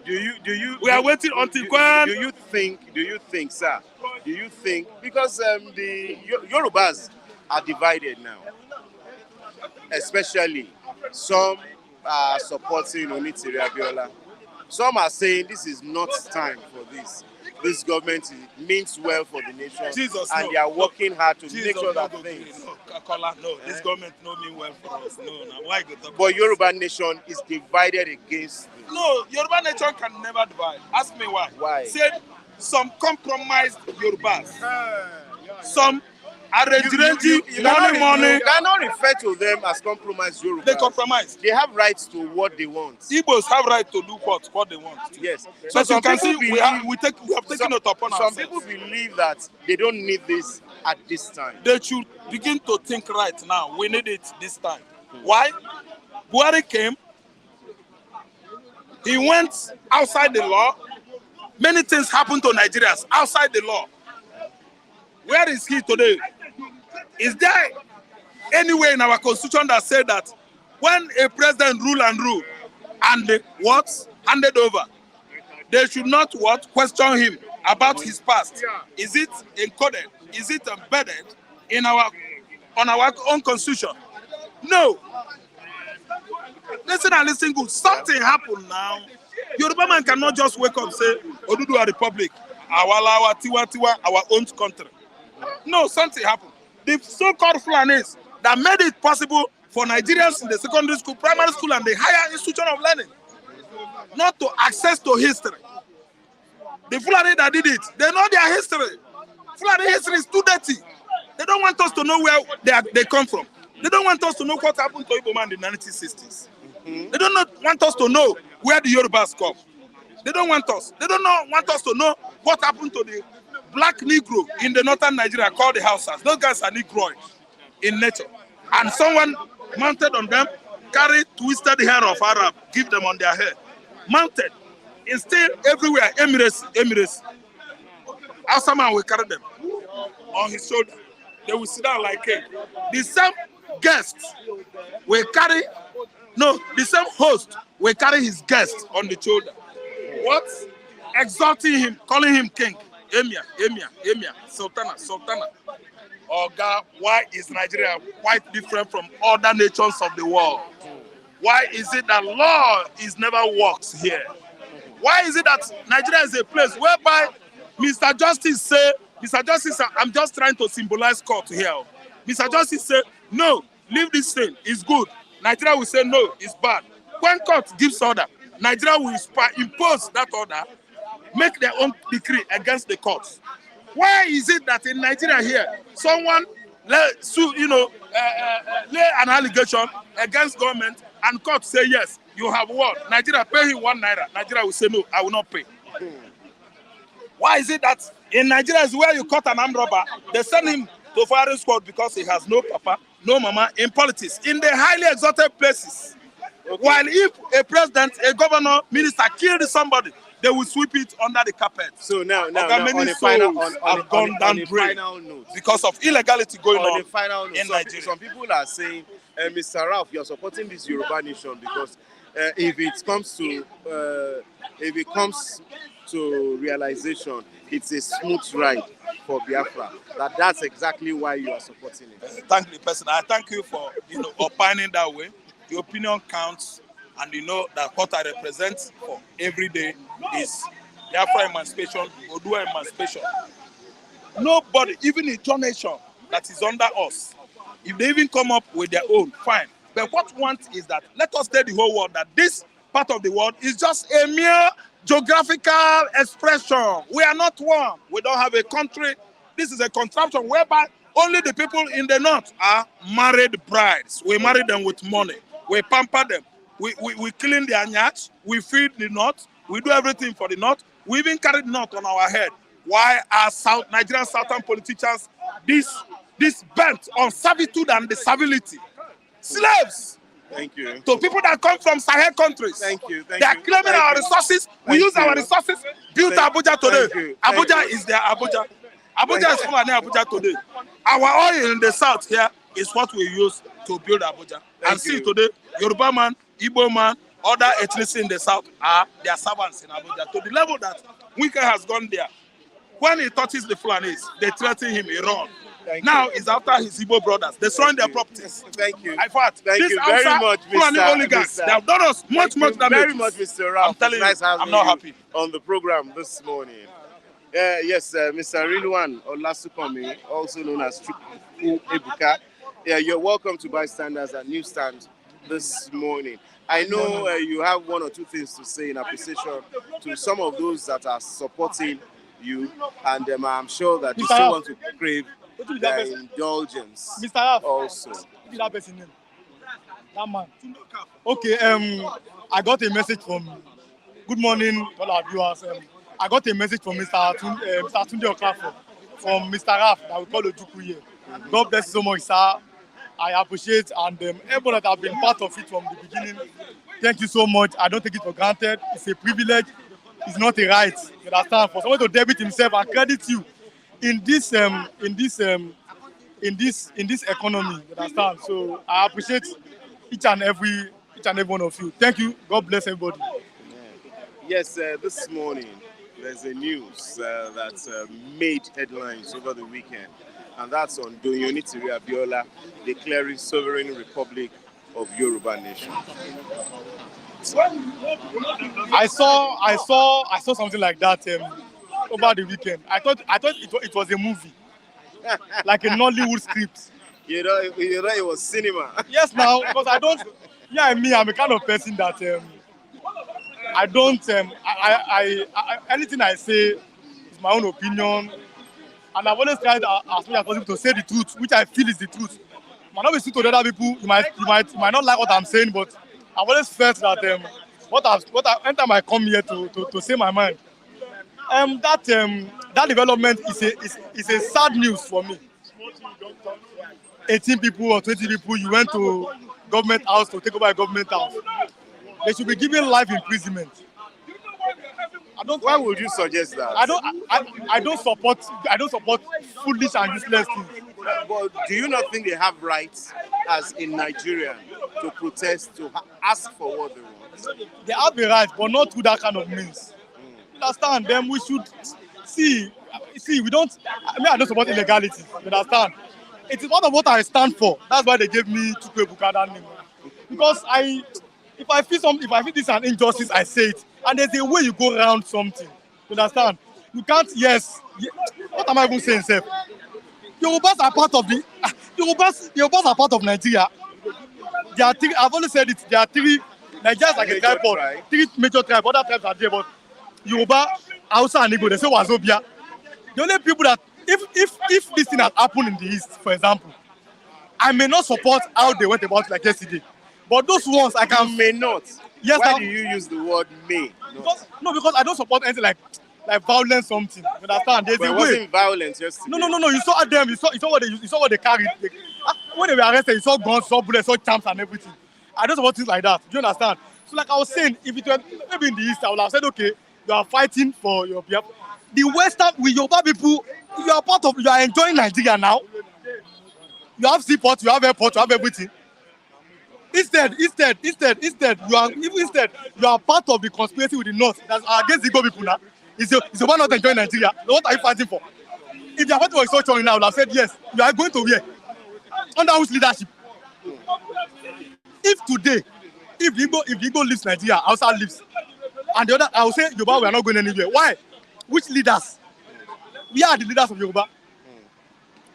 We are waiting until when. Do you think, sir? Do you think, because the Yorubas are divided now, especially some are supporting Onitiri Abiola, Some are saying this is not time for this. This government means well for the nation, Jesus, and no, they are working hard to Jesus, make sure no, that go things. green. No, Kola, no. This government no mean well for us. No, no. Why go talk? But Yoruba nation is divided against this. No, Yoruba nation can never divide. Ask me why. Why? Say some compromised Yorubas. Some money. You cannot refer to them as compromised Yorubas. They compromise. They have rights to what they want. Igbos have right to do what they want. Yes. So you can see we have taken it upon some ourselves. people believe that they don't need this at this time. They should begin to think right now. We need it this time. Why? Buhari came. He went outside the law. Many things happened to Nigerians outside the law. Where is he today? Is there anywhere in our constitution that said that when a president rule and what handed over, they should not what question him about his past? Is it encoded? Is it embedded in on our own constitution? No. Listen and listen good. Something happened now. Yoruba man cannot just wake up and say, Oduduwa Republic, our tiwa, our own country. No, something happened. The so-called Fulanis that made it possible for Nigerians in the secondary school, primary school, and the higher institution of learning not to access to history. The Fulani that did it, they know their history. Fulani history is too dirty. They don't want us to know where they come from. They don't want us to know what happened to Igbo man in the 1960s. They don't want us to know where the Yorubas come. They don't want us. They don't want us to know what happened to the black Negro in the northern Nigeria called the Hausas. Those guys are Negroid in nature. And someone mounted on them, carried twisted hair of Arab, give them on their head. Mounted. Instead, everywhere, Emirates. Hausa man will carry them on his shoulder. They will sit down like a. The same guests will carry, the same host will carry his guest on the shoulder. What? Exalting him, calling him king. Emir, Sultana. Oga, why is Nigeria quite different from other nations of the world? Why is it that law is never works here? Why is it that Nigeria is a place whereby Mr. Justice, I'm just trying to symbolize court here. Mr. Justice say, no, leave this thing, it's good. Nigeria will say, no, it's bad. When court gives order, Nigeria will impose that order, make their own decree against the courts. Why is it that in Nigeria here, someone lay an allegation against government and court say, yes, you have won. Nigeria pay him 1 naira. Nigeria will say, no, I will not pay. Why is it that in Nigeria is where you caught an armed robber, they send him to firing squad because he has no papa, no mama in politics, in the highly exalted places. Okay. While if a president, a governor, minister killed somebody, they will sweep it under the carpet. So now on the final note, because of illegality going on the final note, in Nigeria. Some people are saying, Mr. Ralph, you are supporting this Yoruba nation because if it comes to realization, it's a smooth ride for Biafra. That's exactly why you are supporting it. Thank the person. I thank you for opining that way. The opinion counts, and you know that what I represent for every day is Biafra emancipation, Odua emancipation. Nobody, even a nation that is under us, if they even come up with their own, fine. But what we want is that let us tell the whole world that this part of the world is just a mere geographical expression. We are not one. We don't have a country. This is a contraption whereby only the people in the north are married brides. We marry them with money. We pamper them. We clean their nyach. We feed the north. We do everything for the north. We even carry the north on our head. Why are Nigerian southern politicians this bent on servitude and the servility? Slaves. Thank you. To people that come from Sahel countries. Thank you. They are claiming our resources. We use our resources. Build Abuja today. Abuja is their Abuja. Abuja is from Abuja today. Our oil in the south here is what we use to build Abuja. And see today, Yoruba man, Igbo man, other ethnicities in the south are their servants in Abuja. To the level that Wike has gone there. When he touches the Fulanis, they threaten him, he runs. Thank Now you. he's after his Igbo brothers, destroying their properties. Thank you. In fact, Thank this you very Hausa much, Fulani Mr. oligarchs, Mr. they have done us much, Thank much you damage. very much, Mr. I'm Ralph. telling It's nice you, having I'm not you happy. on the program this morning. Yes, Mr. Rilwan Olasukomi, also known as Chukwu Ebuka. Yeah, you're welcome to Bystanders at Newsstand this morning. I know you have one or two things to say in appreciation to some of those that are supporting you, and I'm sure that you Mr. still Ralph. want to crave their indulgence Mr. Ralph. also. Who is that person name? That man. Okay, I got a message from good morning to all our viewers. I got a message from Mr. Tunde Okafor from Mr. Raf that we call Ojuku here. God bless you so much, sir. I appreciate and everyone that have been part of it from the beginning. Thank you so much. I don't take it for granted. It's a privilege. It's not a right. You understand? For someone to debit himself and credit you in this economy. You understand? So I appreciate each and every one of you. Thank you. God bless everybody. Yes, this morning there's a news that made headlines over the weekend, and that's on Doyonitiri Abiola declaring sovereign republic of Yoruba nation. I saw something like that over the weekend. I thought it was a movie, like a Nollywood script. You know, it was cinema. Yes, now because I don't. Yeah, I'm a kind of person that I don't. Anything I say is my own opinion, and I've always tried as much as possible to say the truth, which I feel is the truth. Might not be suit to other people. You might not like what I'm saying, but I've always felt that anytime I come here to say my mind, that development is a sad news for me. 18 people or 20 people, you went to government house to take over a government house. They should be given life imprisonment. Why would you suggest that? I don't support foolish and useless things. But do you not think they have rights as in Nigeria to protest, to ask for what they want? They have the right, but not through that kind of means. You understand? Then we should see. We don't. I don't support illegality. You understand? It is part of what I stand for. That's why they gave me Chukwu Ebuka that name. Because if I feel this is an injustice, I say it. And there's a way you go around something. You understand? You can't. Yes. What am I even saying, sir? Yorubas are part of the. Yorubas are part of Nigeria. There are three. I've always said it. There are three. Nigeria is like a tribe of three major tribes. Other tribes are there, but Yoruba, Hausa, and Igbo. They say Wazobia. The only people that if this thing has happened in the East, for example, I may not support how they went about it like yesterday. But those ones I can. You may not. Yes, Why do you use the word may? Because I don't support anything like violence something. You understand? There's But a it way. wasn't violence yesterday. No. You saw them. You saw what they carried. When they were arrested, you saw guns, saw bullets, saw champs and everything. I don't support things like that. Do you understand? So like I was saying, if it were maybe in the East, I would have said, okay, you are fighting for your behalf. The Western, with Yoruba people, you are enjoying Nigeria now. You have seaport, you have airport, you have everything. Instead, you are part of the conspiracy with the North that's against the Igbo people now. It's a one not enjoying Nigeria. What are you fighting for? If you are fighting for restructuring now, I would have said yes. You are going to where? Under whose leadership? If today, if the Igbo leaves Nigeria, Hausa leaves, and the other, I will say Yoruba, we are not going anywhere. Why? Which leaders? We are the leaders of Yoruba.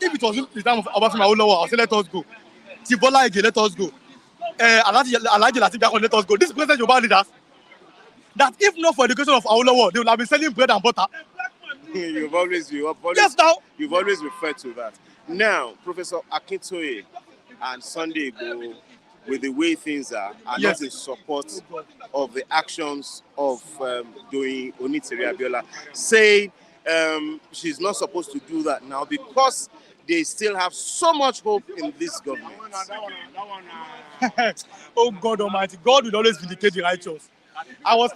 If it was the time of Obafemi Awolowo, I will say let us go. Tibola Ige, let us go. Alhaji Lateef Jackson, let us go. This present Yoruba leaders, that if not for education of Awolowo, they would have been selling bread and butter. You've always Yes, now. You've always referred to that. Now, Professor Akintoye and Sunday Igboho, with the way things are Yes. not in support of the actions of Doyin Onitiri Abiola, saying she's not supposed to do that now because they still have so much hope in this government. Oh God Almighty, God will always vindicate the righteous. I was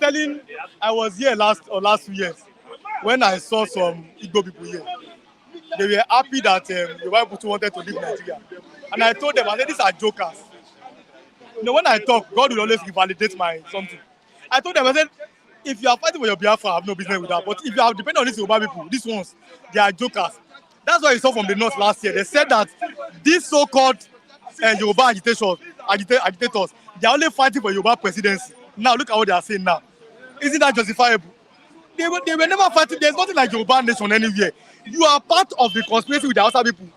here last 2 years when I saw some Igbo people here. They were happy that Yoruba people wanted to leave Nigeria, and I told them, I said, these are jokers. When I talk, God will always validate my something. I told them, I said, if you are fighting for your Biafra, I have no business with that. But if you are depending on these Yoruba people, these ones, they are jokers. That's why you saw from the north last year. They said that these so-called Yoruba agitators, they are only fighting for Yoruba presidency. Now look at what they are saying now. Isn't that justifiable? They were never fighting. There's nothing like Yoruba nation anywhere. You are part of the conspiracy with the Hausa people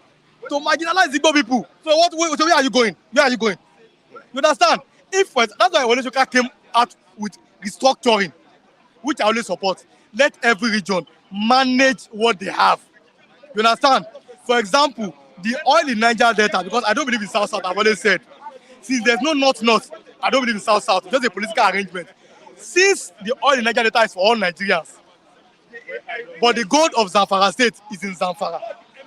to marginalize Igbo people. So so where are you going? Where are you going? You understand? That's why Oleshoka came out with restructuring, which I always support. Let every region manage what they have. You understand? For example, the oil in Niger Delta, because I don't believe in South-South, I've always said. Since there's no North-North, I don't believe in South-South. It's just a political arrangement. Since the oil in Niger Delta is for all Nigerians, but the gold of Zamfara State is in Zamfara.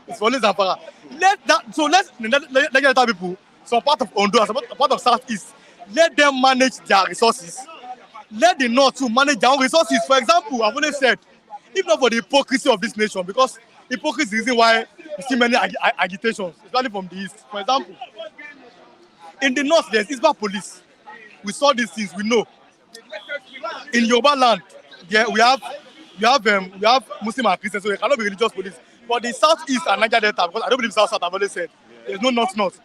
It's only Zamfara. Let Niger Delta people, some part of Ondo, some part of South-East, let them manage their resources. Let the North too manage their own resources. For example, I've always said, if not for the hypocrisy of this nation, because hypocrisy is the reason why you see many agitations, especially from the East. For example, in the North, there's Isba police. We saw these things, we know. In Yoruba land, we have Muslim and Christians, so they cannot be religious police. But the South-East and Niger Delta, because I don't believe South-South, I've always said, there's no North-North.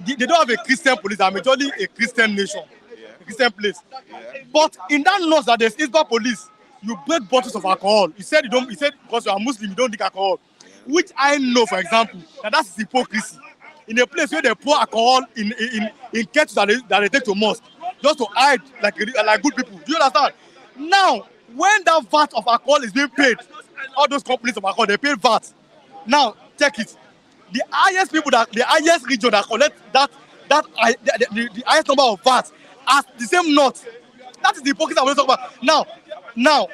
They don't have a Christian police, they're majorly a Christian nation, a Christian place. But in that North that there's Isba police, you break bottles of alcohol. He said because you are Muslim, you don't drink alcohol. Which I know, for example, that's hypocrisy. In a place where they pour alcohol in kettles that they take to mosque, just to hide like good people. Do you understand? Now, when that VAT of alcohol is being paid, all those companies of alcohol, they pay VAT. Now, check it. The highest region that collect the highest number of VAT as the same North. That is the hypocrisy I want to talk about. Now,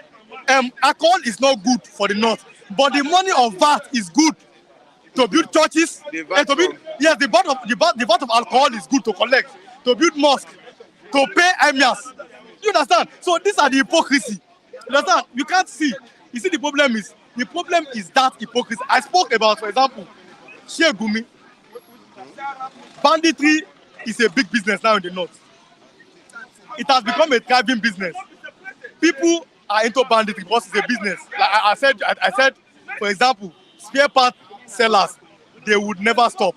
alcohol is not good for the North, but the money of VAT is good to build churches. The VAT of alcohol is good to collect, to build mosques, to pay emirs. You understand? So these are the hypocrisy. You understand? You can't see. You see, the problem is that hypocrisy. I spoke about, for example, Gumi. Banditry is a big business now in the North. It has become a thriving business. People are into banditry because it's a business. Like I said, for example, spare part sellers, they would never stop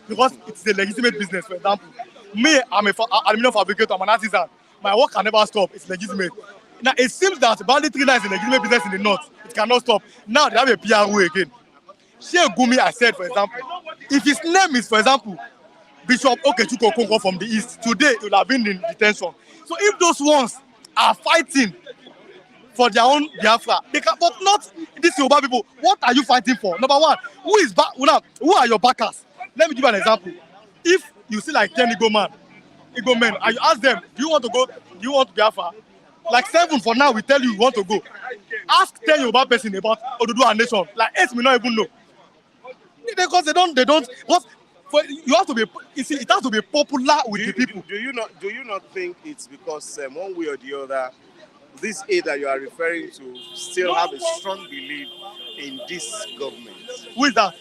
because it's a legitimate business. For example, me, I'm an aluminum fabricator, I'm an artisan. My work can never stop. It's legitimate. Now it seems that banditry now is a legitimate business in the North. It cannot stop. Now they have a PRO again. Gumi, I said, for example, if his name is, for example, Bishop Okechukwu Okonkwo from the East, today he will have been in detention. So if those ones are fighting for their own Biafra, they can, but not these Yoruba people. What are you fighting for? Number one, who are your backers? Let me give you an example. If you see like 10 Igbo men, and you ask them, do you want to go? Do you want to Biafra? Like 7 for now, we tell you want to go. Ask 10 Yoruba person about Oduduwa nation. Like 8 may not even know. Because they don't. Because you have to be. You see, it has to be popular with the people. Do you not think it's because one way or the other, this aid that you are referring to still have a strong belief in this government? Who is that?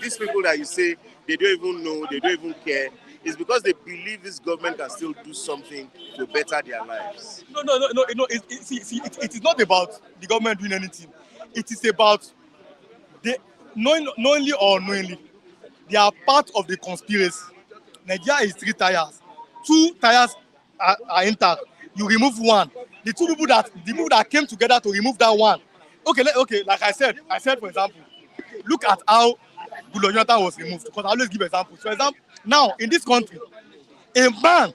These people that you say they don't even know, they don't even care. It's because they believe this government can still do something to better their lives. No. It is not about the government doing anything. It is about knowingly or unknowingly, they are part of the conspiracy. Nigeria is 3 tires. 2 tires are intact. You remove one. The people that came together to remove that one. Okay. Like I said, for example, look at how Goodluck Jonathan was removed. Because I always give examples. For example, now in this country, a man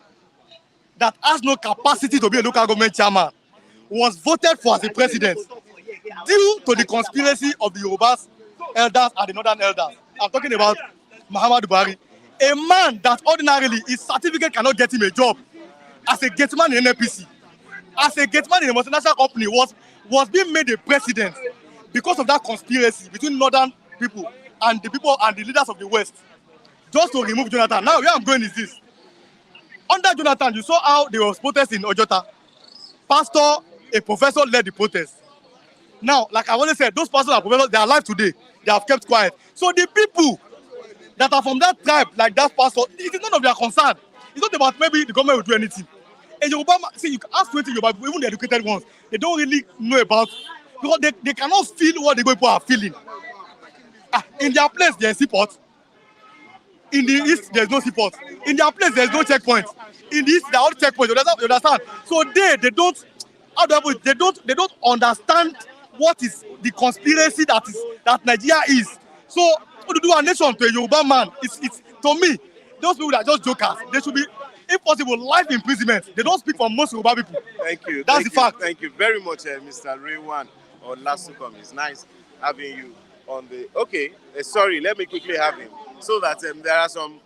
that has no capacity to be a local government chairman was voted for as a president due to the conspiracy of the Yorubas elders and the northern elders. I'm talking about Muhammadu Buhari. A man that ordinarily his certificate cannot get him a job as a gateman in NNPC, as a gateman in a multinational company, was being made a president because of that conspiracy between northern people and the leaders of the West, just to remove Jonathan. Now where I'm going is this. Under Jonathan, you saw how there was protests in Ojota. A professor led the protest. Now, like I always said, those pastors and professors, they are alive today. They have kept quiet. So the people that are from that tribe, like that pastor, it is none of their concern. It's not about maybe the government will do anything. And Yoruba, see, you can ask 20 Yoruba people, even the educated ones, they don't really know about, because they cannot feel what the people are feeling. In their place, there's seaport. In the east, there's no seaport. In their place, there's no checkpoint. In the east, there are all checkpoints. You understand? So they don't. How do I put it? They don't understand what is the conspiracy that Nigeria is. So to do a nation to a Yoruba man, it's to me, those people that are just jokers. They should be, if possible, life imprisonment. They don't speak for most Yoruba people. Thank you. That's the fact. Thank you very much, Mr. Raywan or Lasukom. It's nice having you on the. Okay, sorry, let me quickly have him so that there are some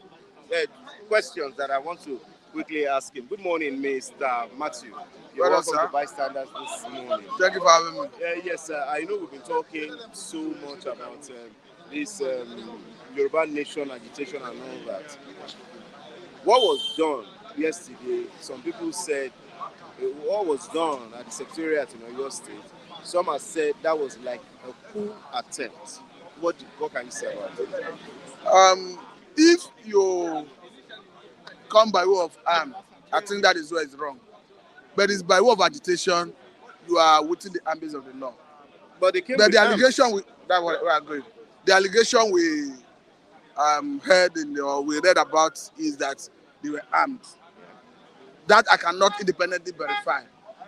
questions that I want to quickly ask him. Good morning, Mr. Matthew. You're Well, welcome sir. to Bystanders this morning. Thank you for having me. Yes, I know we've been talking so much about this Yoruba nation agitation and all that. What was done yesterday, some people said what was done at the Secretariat in Oyo State, some have said that was like a coup attempt. What can you say about it? If you come by way of arm, I think that is where it's wrong. But it's by way of agitation, you are within the ambit of the law. But they came But with the arms. allegation we agree. The allegation we heard or we read about is that they were armed. That I cannot independently verify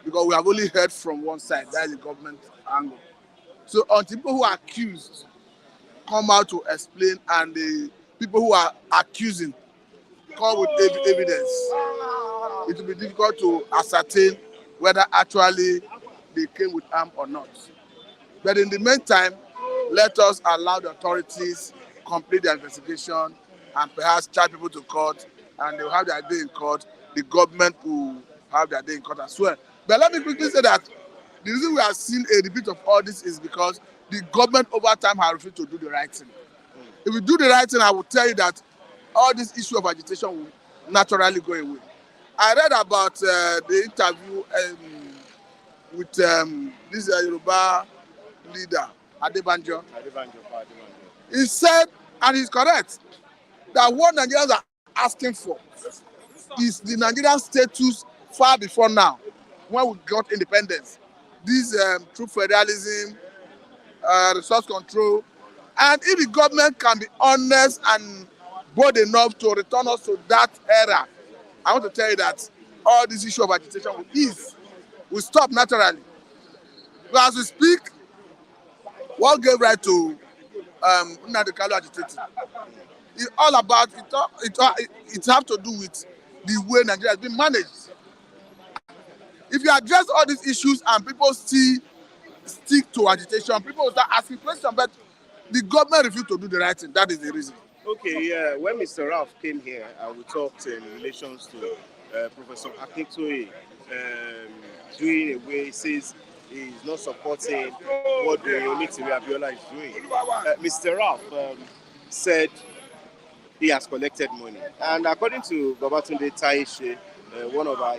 because we have only heard from one side, that is the government angle. So until people who are accused come out to explain and the people who are accusing come with evidence, it will be difficult to ascertain whether actually they came with arm or not. But in the meantime, let us allow the authorities complete their investigation and perhaps charge people to court, and they will have their day in court. The government will have their day in court as well. But let me quickly say that the reason we have seen a repeat of all this is because the government over time has refused to do the right thing. If we do the right thing, I will tell you that all this issue of agitation will naturally go away. I read about the interview with this Yoruba leader, Adebanjo. He said, and he's correct, that what Nigerians are asking for is the Nigerian status far before now, when we got independence. This true federalism, resource control, and if the government can be honest and bold enough to return us to that era, I want to tell you that all this issue of agitation will stop naturally. But as we speak, what gave right to Nnamdi Kanu agitating? It's all about it have to do with the way Nigeria has been managed. If you address all these issues and people still stick to agitation, people will start asking questions, but the government refused to do the right thing. That is the reason. Okay, yeah. When Mr. Ralph came here, we talked in relations to Professor Akintoye doing a way he says he's not supporting what the Onitiri Abiola is doing. Mr. Ralph said he has collected money, and according to Babatunde Taishe, one of our,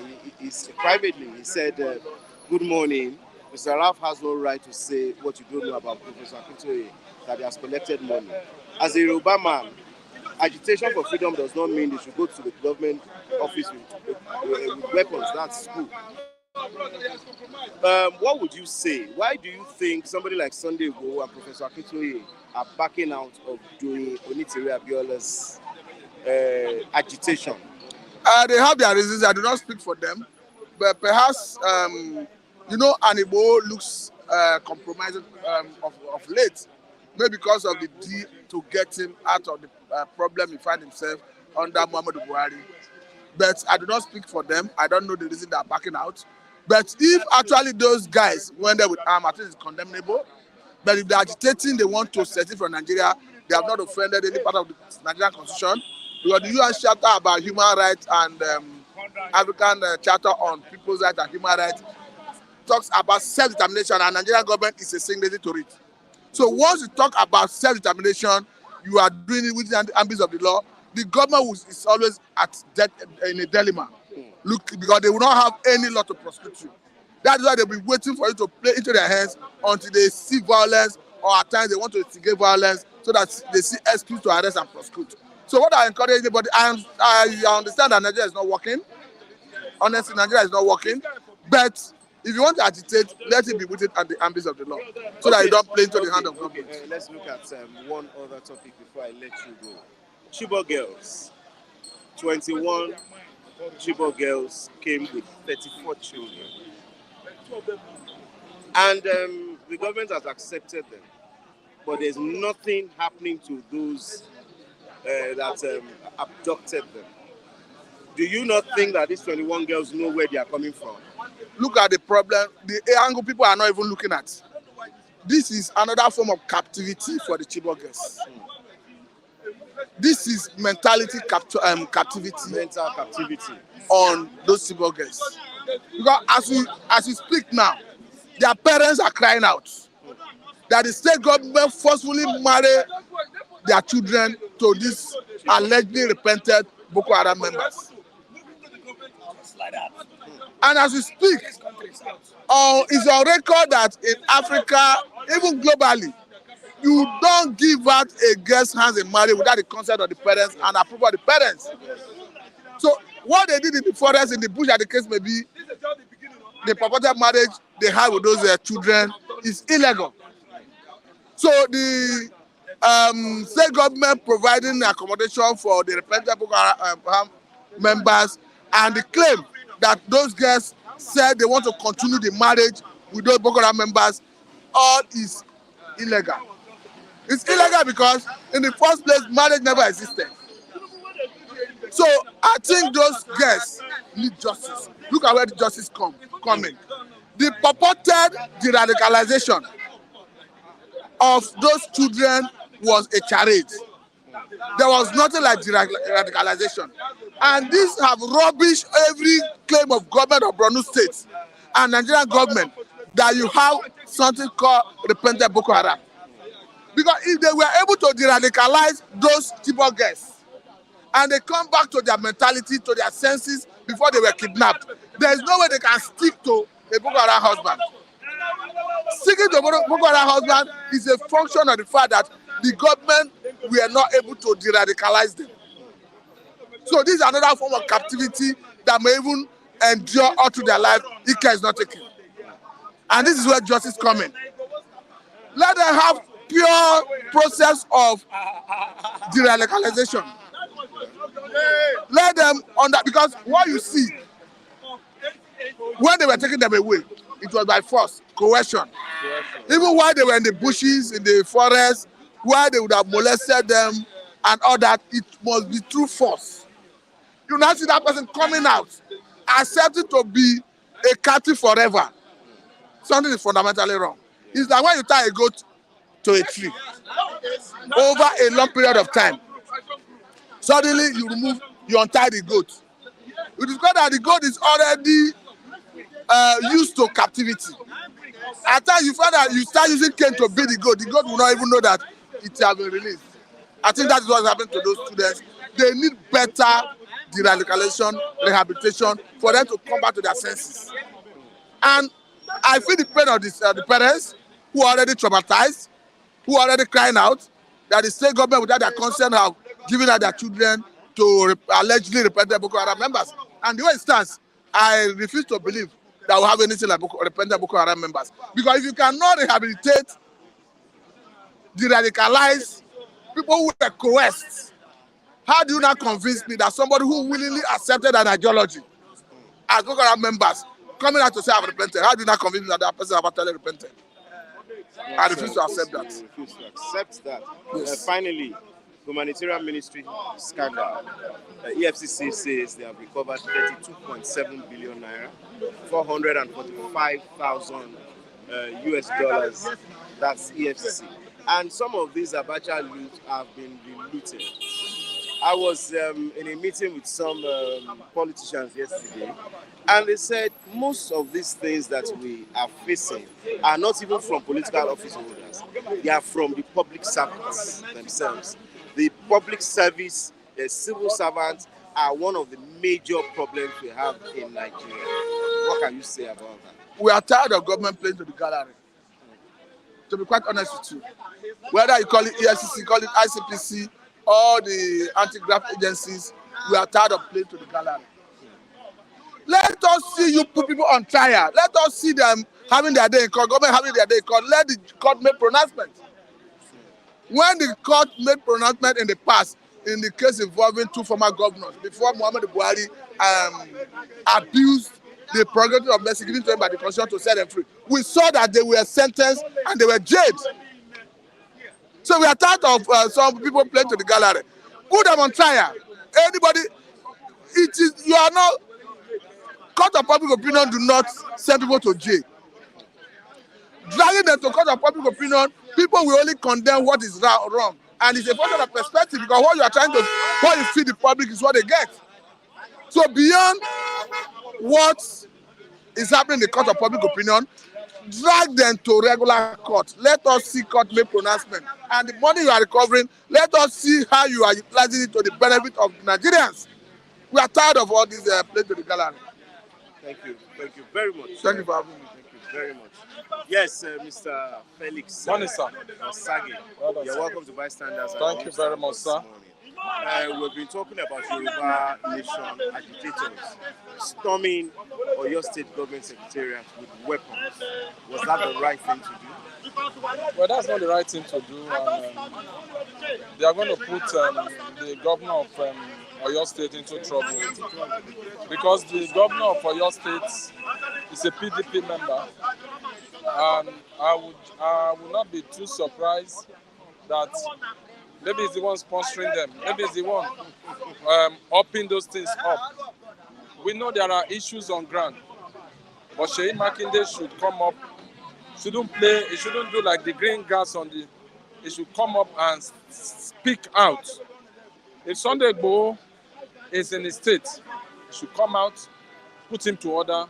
privately, he said, "Good morning. Mr. Ralph has no right to say what you don't know about Professor Akintoye, that he has collected money. As a Yoruba man, agitation for freedom does not mean they should go to the government office with weapons. That's cool." What would you say? Why do you think somebody like Sunday Igboho and Professor Akintoye are backing out of doing Onitiri Abiola's agitation? They have their reasons. I do not speak for them, but perhaps an Igboho looks compromising of late, maybe because of the deal to get him out of the problem he found himself under Muhammadu Buhari. But I do not speak for them. I don't know the reason they are backing out. But if actually those guys went there with arm, I think it's condemnable. But if they're agitating, they want to set it from Nigeria, they have not offended any part of the Nigerian constitution. Because the UN Charter about human rights and African Charter on people's rights and human rights talks about self-determination, and Nigerian government is a signatory to it. So once you talk about self-determination, you are doing it within the ambit of the law. The government is always in a dilemma. Look, because they will not have any law to prosecute you. That's why they'll be waiting for you to play into their hands until they see violence, or at times they want to instigate violence so that they see excuse to arrest and prosecute. So what I encourage anybody, I understand that Nigeria is not working. Honestly, Nigeria is not working. But If you want to agitate, let it be within the ambit of the law, so that you don't play into the hand of government. Let's look at one other topic before I let you go. Chibok girls. 21 Chibok girls came with 34 children. And the government has accepted them. But there's nothing happening to those that abducted them. Do you not think that these 21 girls know where they are coming from? Look at the problem. The angle people are not even looking at. This is another form of captivity for the Chibok girls. This is mentality captivity. Mental captivity on those Chibok girls. Because as we speak now, their parents are crying out that the state government forcefully marry their children to these allegedly repented Boko Haram members. And as we speak, it's on record that in Africa, even globally, you don't give out a girl's hands in marriage without the consent of the parents and approval of the parents. So what they did in the forest, in the bush, as the case may be, the purported marriage they had with those children is illegal. So the state government providing accommodation for the repentant Boko Haram members, and the claim that those girls said they want to continue the marriage with those Boko Haram members, all is illegal. It's illegal because in the first place, marriage never existed. So I think those girls need justice. Look at where the justice coming. The purported de-radicalization of those children was a charade. There was nothing like de-radicalization. And these have rubbished every claim of government of Borno State and Nigerian government that you have something called repentant Boko Haram. Because if they were able to de-radicalize those Chibok girls, and they come back to their mentality, to their senses before they were kidnapped, there is no way they can stick to a Boko Haram husband. Sticking to a Boko Haram husband is a function of the fact that the government were not able to de-radicalize them. So this is another form of captivity that may even endure all through their life if care is not taken. And this is where justice comes in. Let them have pure process of de-radicalization. Let them because what you see when they were taking them away, it was by force, coercion. Even while they were in the bushes, in the forest, where they would have molested them and all that, it must be through force. You now see that person coming out, accepting to be a captive forever. Something is fundamentally wrong. It's like when you tie a goat to a tree over a long period of time. Suddenly you untie the goat. You discover that the goat is already used to captivity. At times you find that you start using cane to beat the goat will not even know that it has been released. I think that is what happened to those students. They need better de-radicalization, rehabilitation for them to come back to their senses. And I feel the pain of the parents who are already traumatized, who are already crying out that the state government without their consent have given out their children to allegedly repentant Boko Haram members. And the way it stands, I refuse to believe that we'll have anything like repentant Boko Haram members. Because if you cannot rehabilitate, de-radicalize people who were coerced, how do you now convince me that somebody who willingly accepted an ideology as Boko Haram members coming out to say I've repented, how do you now convince me that that person have actually repented? I refuse to accept that. You refuse to accept that. Yes. Finally, humanitarian ministry scandal. EFCC says they have recovered 32.7 billion naira, 445,000 US dollars. That's EFCC. And some of these Abacha loot have been looted. I was in a meeting with some politicians yesterday, and they said most of these things that we are facing are not even from political office holders. They are from the public servants themselves. The public service, the civil servants are one of the major problems we have in Nigeria. What can you say about that? We are tired of government playing to the gallery. To be quite honest with you, whether you call it EFCC, call it ICPC, all the anti-graft agencies, we are tired of playing to the gallery. Let us see you put people on trial. Let us see them having their day in court, government having their day in court. Let the court make pronouncement. When the court made pronouncement in the past, in the case involving two former governors, before Muhammadu Buhari abused the prerogative of mercy given to them by the constitution to set them free, we saw that they were sentenced and they were jailed. So we are tired of some people playing to the gallery. Put them on trial. Anybody, it is, you are not, court of public opinion do not send people to jail. Dragging them to court of public opinion, people will only condemn what is wrong. And it's a function of perspective, because what you are trying to, what you feed the public is what they get. So beyond what is happening in the court of public opinion, drag them to regular court. Let us see court make pronouncement. And the money you are recovering, let us see how you are utilizing it to the benefit of Nigerians. We are tired of all these playing to the gallery. Thank you very much. Thank you for having me. Thank you very much. Yes, Mr. Felix Morning, sir. Sagi. You're welcome to Bystanders. Thank you very much, sir. We've been talking about Yoruba nation agitators storming Oyo State Government Secretariat with weapons. Was that the right thing to do? Well, that's not the right thing to do. They are going to put the governor of Oyo State into trouble, because the governor of Oyo State is a PDP member, and I would not be too surprised that maybe it's the one sponsoring them, maybe it's the one upping those things up. We know there are issues on ground, but Sheyi Makinde should come up, he shouldn't do like the green grass on the, he should come up and speak out. If Sunday Igboho is in the state, he should come out, put him to order,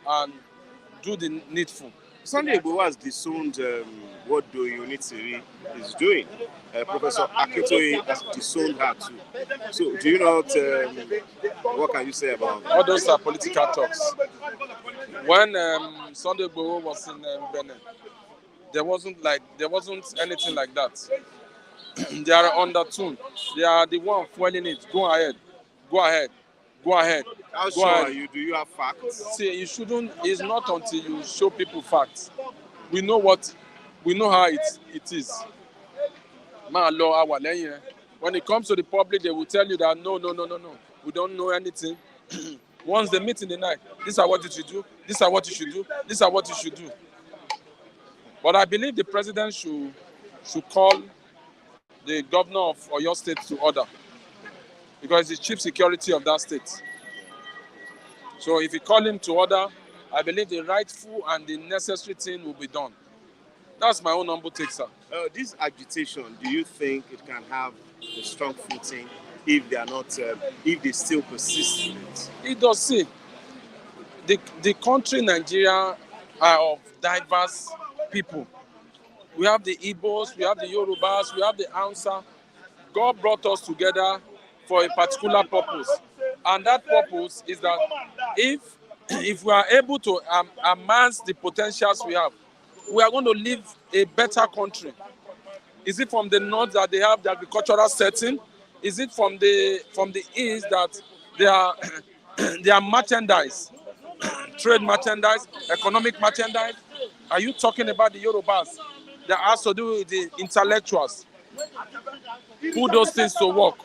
and do the needful. Sunday Igboho has disowned what Doyonitsiri is doing. Professor Akitoye has disowned her too. So, do you not? What can you say about that? All those are political talks. When Sunday Igboho was in Benin, there wasn't anything like that. They are undertuned. They are the one fueling it. Go ahead. How sure are you? Do you have facts? See, you shouldn't. It's not until you show people facts. We know how it is. When it comes to the public, they will tell you that no, we don't know anything. Once they meet in the night, these are what you should do, these are what you should do, these are what you should do. But I believe the president should call the governor of Oyo State to order, because it's the chief security of that state. So if you call him to order, I believe the rightful and the necessary thing will be done. That's my own humble take, sir. This agitation, do you think it can have a strong footing if they are not, if they still persist in it? It does. See, the country Nigeria are of diverse people. We have the Igbos, we have the Yorubas, we have the Hausa. God brought us together for a particular purpose. And that purpose is that if we are able to amass the potentials we have, we are going to live a better country. Is it from the north that they have the agricultural setting? Is it from the east that they are merchandise, trade merchandise, economic merchandise? Are you talking about the Yorubas that has to do with the intellectuals? Put those things to work.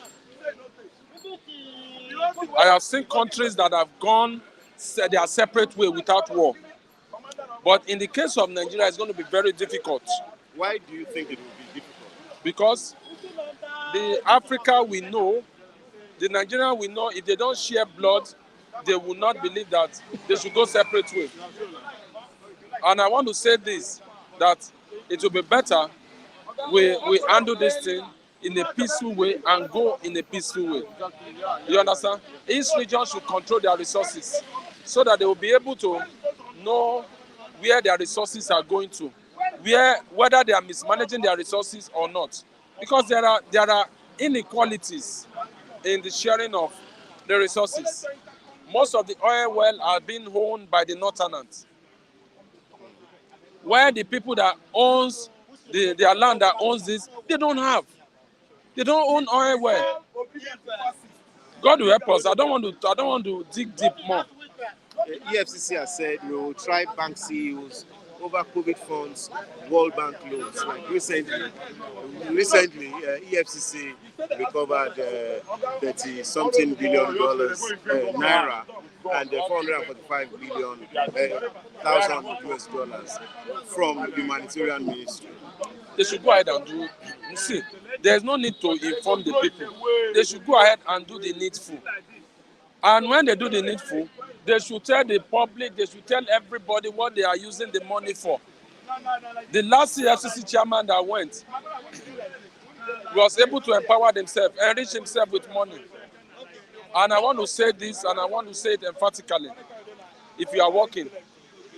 I have seen countries that have gone their separate way without war. But in the case of Nigeria, it's going to be very difficult. Why do you think it will be difficult? Because the Africa we know, the Nigeria we know, if they don't share blood, they will not believe that they should go separate way. And I want to say this, that it will be better we handle this thing in a peaceful way and go in a peaceful way. You understand? Each region should control their resources so that they will be able to know where their resources are going to, whether they are mismanaging their resources or not. Because there are inequalities in the sharing of the resources. Most of the oil wells are being owned by the Northerners, where the people that owns their land that owns this, they don't own oil well. God will help us. I don't want to dig deep more. EFCC has said we will try bank CEOs over COVID funds, World Bank loans. Like recently, EFCC recovered 30 something billion dollars naira and 445 billion thousand US dollars from humanitarian ministry. They should go ahead and do. You see, there's no need to inform the people. They should go ahead and do the needful. And when they do the needful, they should tell the public, they should tell everybody what they are using the money for. The last EFCC chairman that went was able to empower himself, enrich himself with money. And I want to say this, and I want to say it emphatically. If you are working,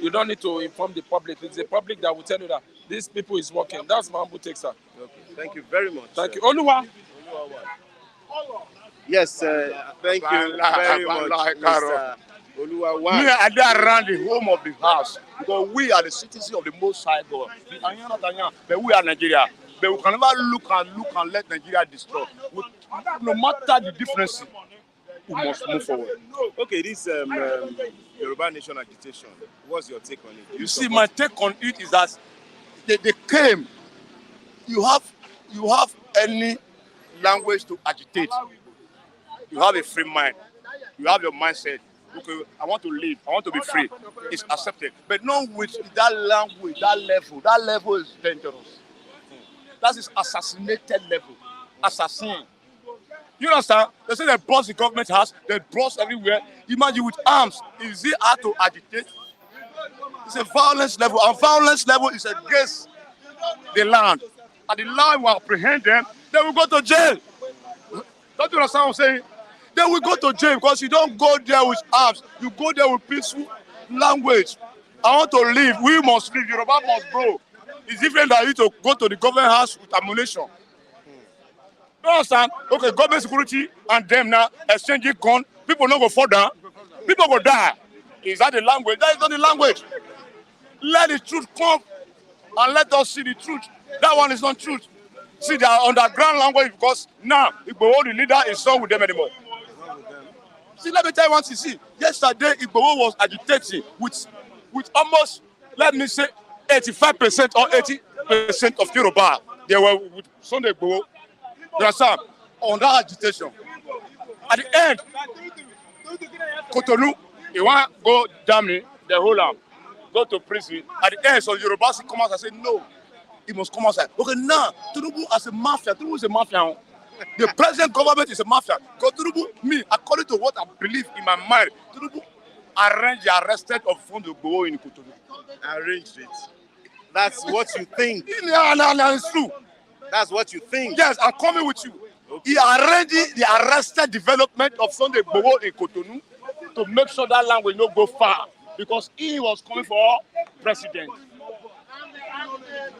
you don't need to inform the public. It's the public that will tell you that these people is working. That's my humble take, sir. Okay. Thank you very much. Thank you. Oluwa. Yes, thank you very much, Mr. Oluwa. Me are there around the home of the house because we are the citizens of the Most High God. But we are Nigeria. But we can never look and let Nigeria destroy. No matter the difference, we must move forward. Okay, this Yoruba Nation agitation. What's your take on it? You see, my take on it is that they came. You have any language to agitate. You have a free mind. You have your mindset. Okay, I want to live. I want to be free. It's accepted. But not with that language, that level. That level is dangerous. That is assassinated level. Assassin. You understand? They say they boss the government has, they boss everywhere. Imagine with arms. Is it hard to agitate? It's a violence level. And violence level is against the land. And the land will apprehend them. They will go to jail. Don't you understand what I'm saying? They will go to jail because you don't go there with arms. You go there with peaceful language. I want to live. We must live. Yoruba must grow. It's different than you to go to the government house with ammunition. You understand? Okay, government security and them now exchanging gun. People don't go fall down. People go die. Is that the language? That is not the language. Let the truth come and let us see the truth. That one is not truth. See, they are underground language because now Igboho, the leader, is not with them anymore. See, let me tell you one thing. See, yesterday Igboho was agitating with almost, let me say, 85% or 80% of Yoruba. They were with Sunday Igboho. You understand? On that agitation. At the end, Cotonou, he want to go Germany, they hold him, go to prison. At the end, so Yorubas come out and say, no, he must come outside. Okay, now, Tinubu as a mafia, Tinubu is a mafia. The present government is a mafia. Because Tinubu, me, according to what I believe in my mind, Tinubu arranged the arrested of Fondo Igboho in Cotonou. Arranged it. That's what you think. Yeah, it's true. That's what you think. Yes, I'm coming with you. Okay. He arranged the arrested development of Sunday Igboho in Cotonou to make sure that land will not go far because he was coming for president.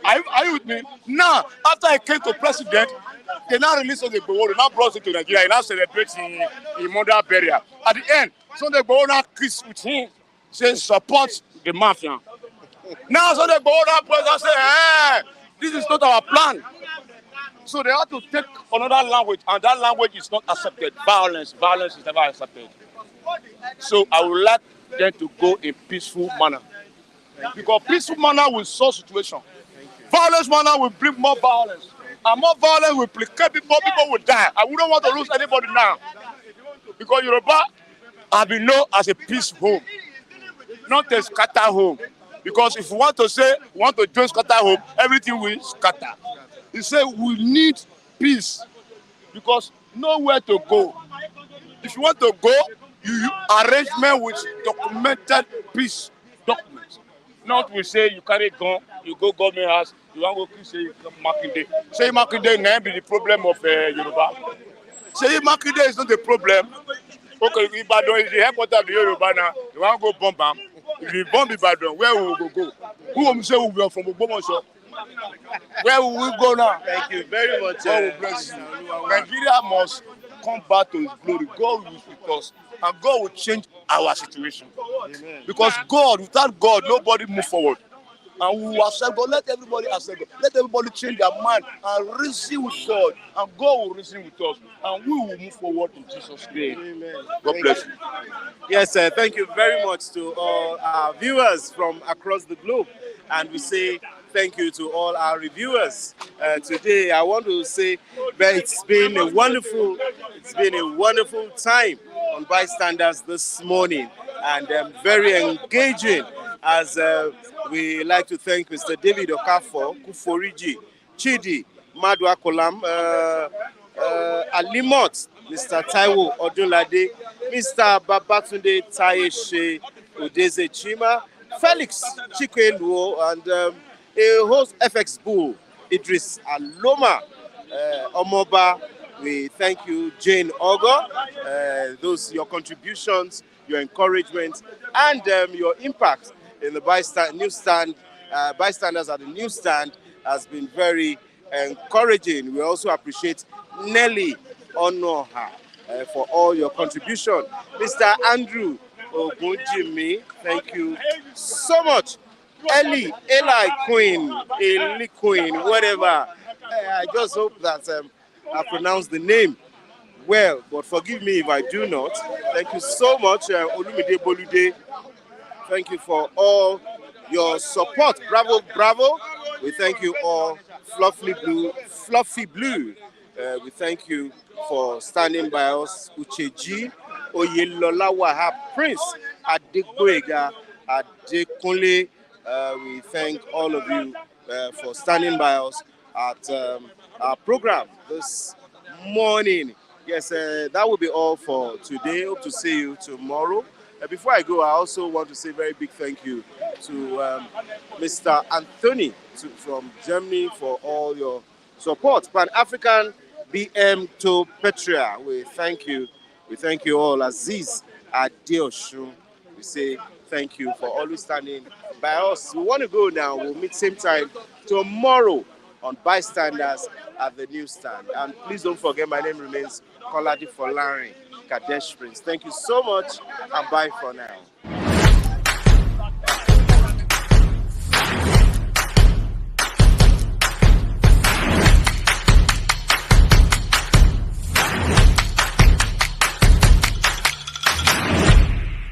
Are you with me? Now, after he came to president, they now released Sunday Igboho. They now brought him to Nigeria. He now celebrates in mother burial. At the end, Sunday Igboho now kissed with him, says support the mafia. Now Sunday Igboho now president say, hey, this is not our plan. So they have to take another language, and that language is not accepted. Violence is never accepted. So I would like them to go in peaceful manner. Because peaceful manner will solve situation. Violence manner will bring more violence. And more violence will placate people will die. I wouldn't want to lose anybody now. Because Yoruba have been known as a peace home, not a scatter home. Because if we want to say, we want to join scatter home, everything will scatter. He said we need peace because nowhere to go. If you want to go, you arrangement with documented peace documents. Not we say you carry gun, you go government house, you want to go say Makinde. Say Makinde may be the problem of Yoruba. Say Makinde is not the problem. Okay, Ibadan is the headquarters of the Yoruba now. You want to go bomb him. If you bomb Ibadan, where will we go? Who will say we are from Ogbomoso? Where will we go now? Thank you very much. God will bless you. Nigeria must come back to his glory. God will with us. And God will change our situation. Amen. Because God, without God, nobody move forward. and we will accept God. Let everybody accept God. Let everybody change their mind and reason with God, and God will reason with us, and we will move forward in Jesus' name. Amen. God bless you. Yes, sir. Thank you very much to all our viewers from across the globe. And we say thank you to all our reviewers. Today, I want to say that it's been a wonderful time on Bystanders this morning, and very engaging as we like to thank Mr. David Okafor, Kuforiji, Chidi, Madwa Kolam, Alimot, Mr. Taiwo Odunlade, Mr. Babatunde Taishe Udeze Chima, Felix Chikweluo, and a host FX Bull, Idris Aloma, Omoba. We thank you, Jane Ogo. Those your contributions, your encouragement, and your impact in the bystanders at the newsstand has been very encouraging. We also appreciate Nelly Onoha for all your contribution. Mr. Andrew Ogunjimi, thank you so much. Eli Queen, whatever. I just hope that I pronounced the name well, but forgive me if I do not. Thank you so much, Olumide Bolude. Thank you for all your support. Bravo, bravo. We thank you all. Fluffy Blue. We thank you for standing by us. Ucheji, Oyelola Wahab, Prince Adekwega, Adekunle. We thank all of you for standing by us at our program this morning. Yes, that will be all for today. Hope to see you tomorrow. Before I go, I also want to say a very big thank you to Mr. Anthony from Germany for all your support. Pan-African BM to Petria, we thank you. We thank you all. Aziz Adeoshun, we say thank you for always standing by us. We want to go now. We'll meet same time tomorrow on Bystanders at the newsstand. And please don't forget, my name remains Koladi Folari Kadesh Prince. Thank you so much, and bye for now.